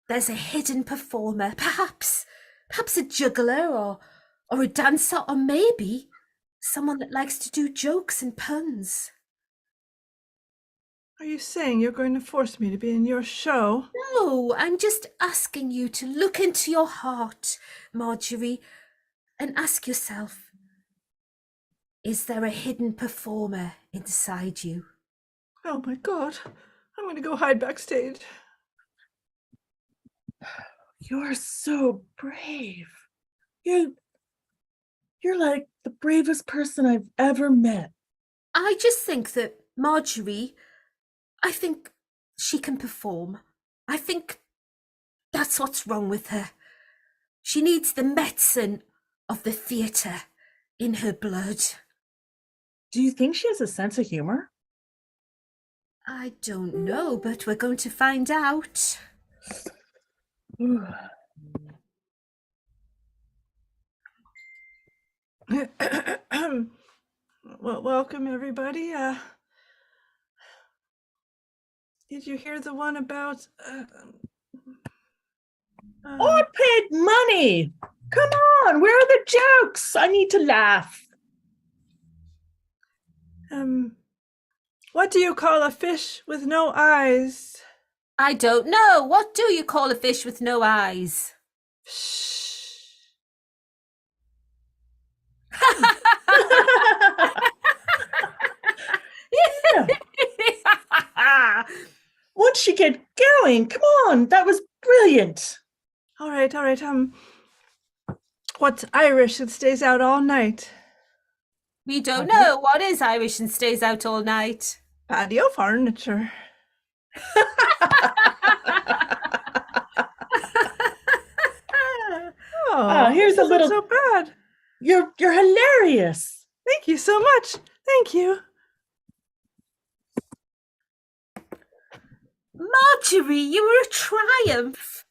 there's a hidden performer, perhaps a juggler or a dancer, or maybe someone that likes to do jokes and puns. Are you saying you're going to force me to be in your show? No, I'm just asking you to look into your heart, Marjorie, and ask yourself, is there a hidden performer inside you? Oh my God, I'm going to go hide backstage. You're so brave. You're like the bravest person I've ever met. I just think that Marjorie, I think she can perform. I think that's what's wrong with her. She needs the medicine of the theatre in her blood. Do you think she has a sense of humor? I don't know, but we're going to find out. Well, welcome everybody. Did you hear the one about? I paid money. Come on, where are the jokes? I need to laugh. What do you call a fish with no eyes? I don't know. What do you call a fish with no eyes? Once you get going, come on, that was brilliant. All right. What's Irish that stays out all night? We don't know. What is Irish and stays out all night? Patio furniture. Here's a little. So bad. You're hilarious. Thank you so much. Thank you. Marjorie, you were a triumph.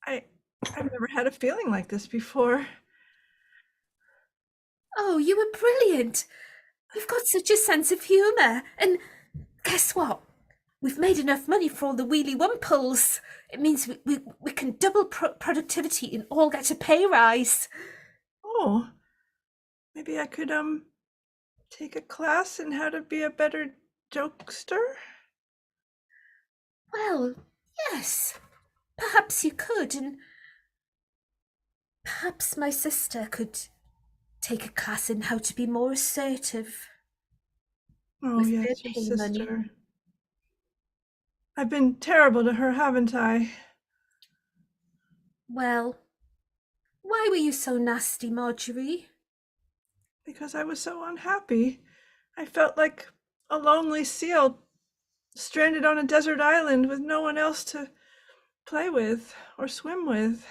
I've never had a feeling like this before. Oh, you were brilliant. You've got such a sense of humour. And guess what? We've made enough money for all the wheelie wumples. It means we can double productivity and all get a pay rise. Oh, maybe I could take a class in how to be a better jokester? Well, yes. Perhaps you could, and perhaps my sister could take a class in how to be more assertive. Oh, with yes, their your pay money. sister. I've been terrible to her, haven't I? Well, why were you so nasty, Marjorie? Because I was so unhappy. I felt like a lonely seal stranded on a desert island with no one else to play with or swim with.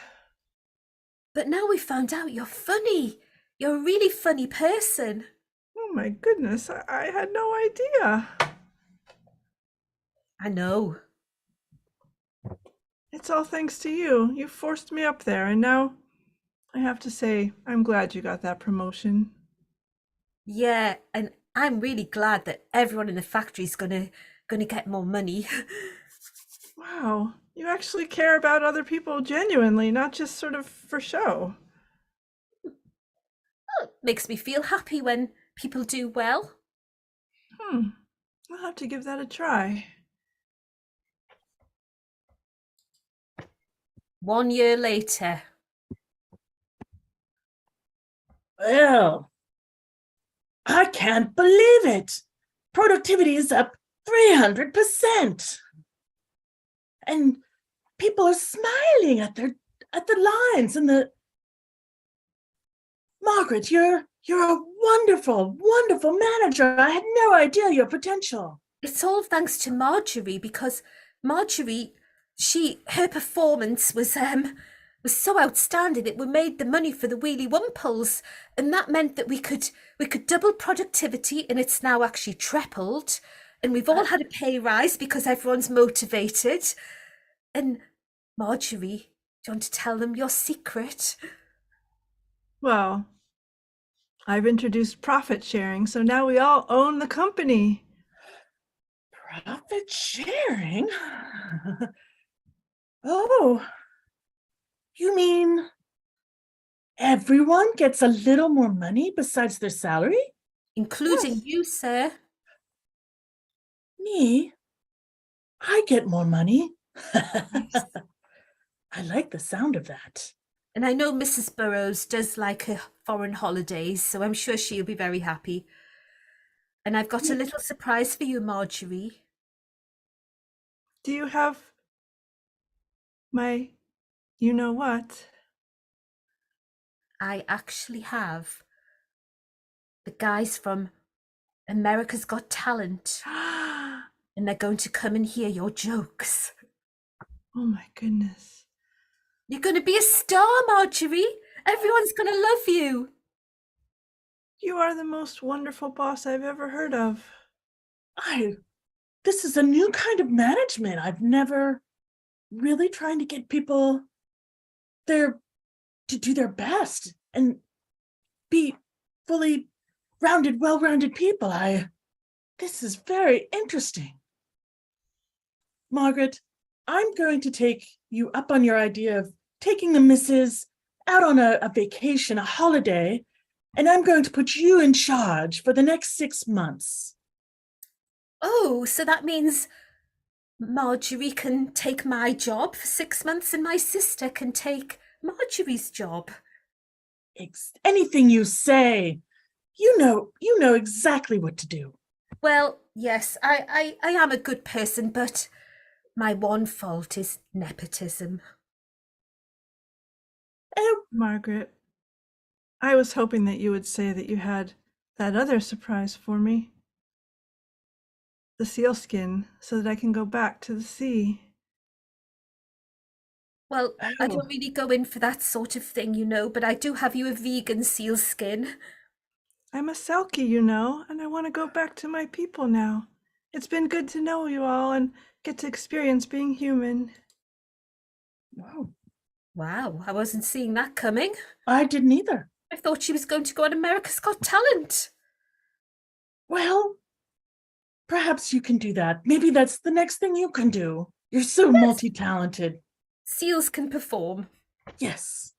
But now we found out you're funny. You're a really funny person. my goodness, I had no idea. I know. It's all thanks to you. You forced me up there, and now I have to say, I'm glad you got that promotion. Yeah, and I'm really glad that everyone in the factory's gonna get more money. Wow, you actually care about other people genuinely, not just sort of for show. It makes me feel happy when people do well. I'll have to give that a try. 1 year later. Well, I can't believe it. Productivity is up 300%. And people are smiling at the lines and the Margaret, you're a wonderful, wonderful manager. I had no idea your potential. It's all thanks to Marjorie, because Marjorie, her performance was so outstanding that we made the money for the Wheelie Wumples, and that meant that we could double productivity, and it's now actually tripled, and we've all had a pay rise because everyone's motivated. And Marjorie, do you want to tell them your secret? Well, I've introduced profit sharing, so now we all own the company. Profit sharing? Oh, you mean everyone gets a little more money besides their salary? Including you, sir. Me? I get more money. I like the sound of that. And I know Mrs. Burrows does like her foreign holidays, so I'm sure she'll be very happy. And I've got a little surprise for you, Marjorie. Do you have my you-know-what? I actually have the guys from America's Got Talent. And they're going to come and hear your jokes. Oh my goodness. You're going to be a star, Marjorie. Everyone's going to love you. You are the most wonderful boss I've ever heard of. This is a new kind of management. I've never really trying to get people to do their best and be fully rounded, well-rounded people. This is very interesting. Margaret, I'm going to take you up on your idea of taking the missus out on a vacation, a holiday, and I'm going to put you in charge for the next 6 months. Oh, so that means Marjorie can take my job for 6 months and my sister can take Marjorie's job. Anything you say, you know exactly what to do. Well, yes, I am a good person, but my one fault is nepotism. Oh, Margaret, I was hoping that you would say that you had that other surprise for me. The sealskin, so that I can go back to the sea. Well, I don't really go in for that sort of thing, you know, but I do have you a vegan sealskin. I'm a Selkie, you know, and I want to go back to my people now. It's been good to know you all and get to experience being human. Wow, I wasn't seeing that coming. I didn't either. I thought she was going to go on America's Got Talent. Well, perhaps you can do that. Maybe that's the next thing you can do. You're so multi-talented. Seals can perform. Yes.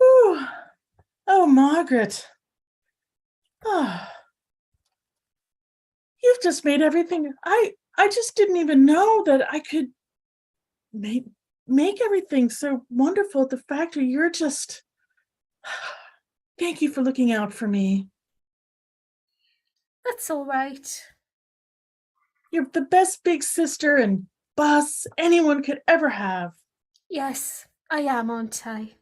Ooh. Oh, Margaret. Oh. You've just made everything. I just didn't even know that I could make everything so wonderful at the factory. You're just. Thank you for looking out for me. That's all right. You're the best big sister and boss anyone could ever have. Yes, I am, aren't I?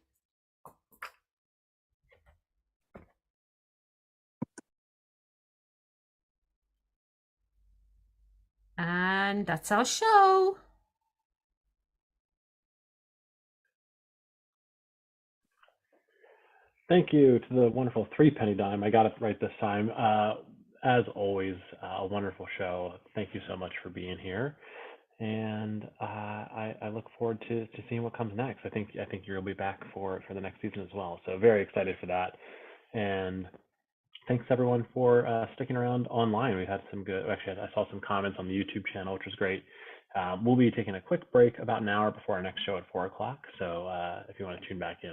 And that's our show. Thank you to the wonderful Threepenny Dime. I got it right this time. As always, a wonderful show. Thank you so much for being here. And I look forward to seeing what comes next. I think you'll be back for the next season as well. So very excited for that. And thanks everyone for sticking around online. We had some good. Actually, I saw some comments on the YouTube channel, which was great. We'll be taking a quick break about an hour before our next show at 4 o'clock. So if you want to tune back in,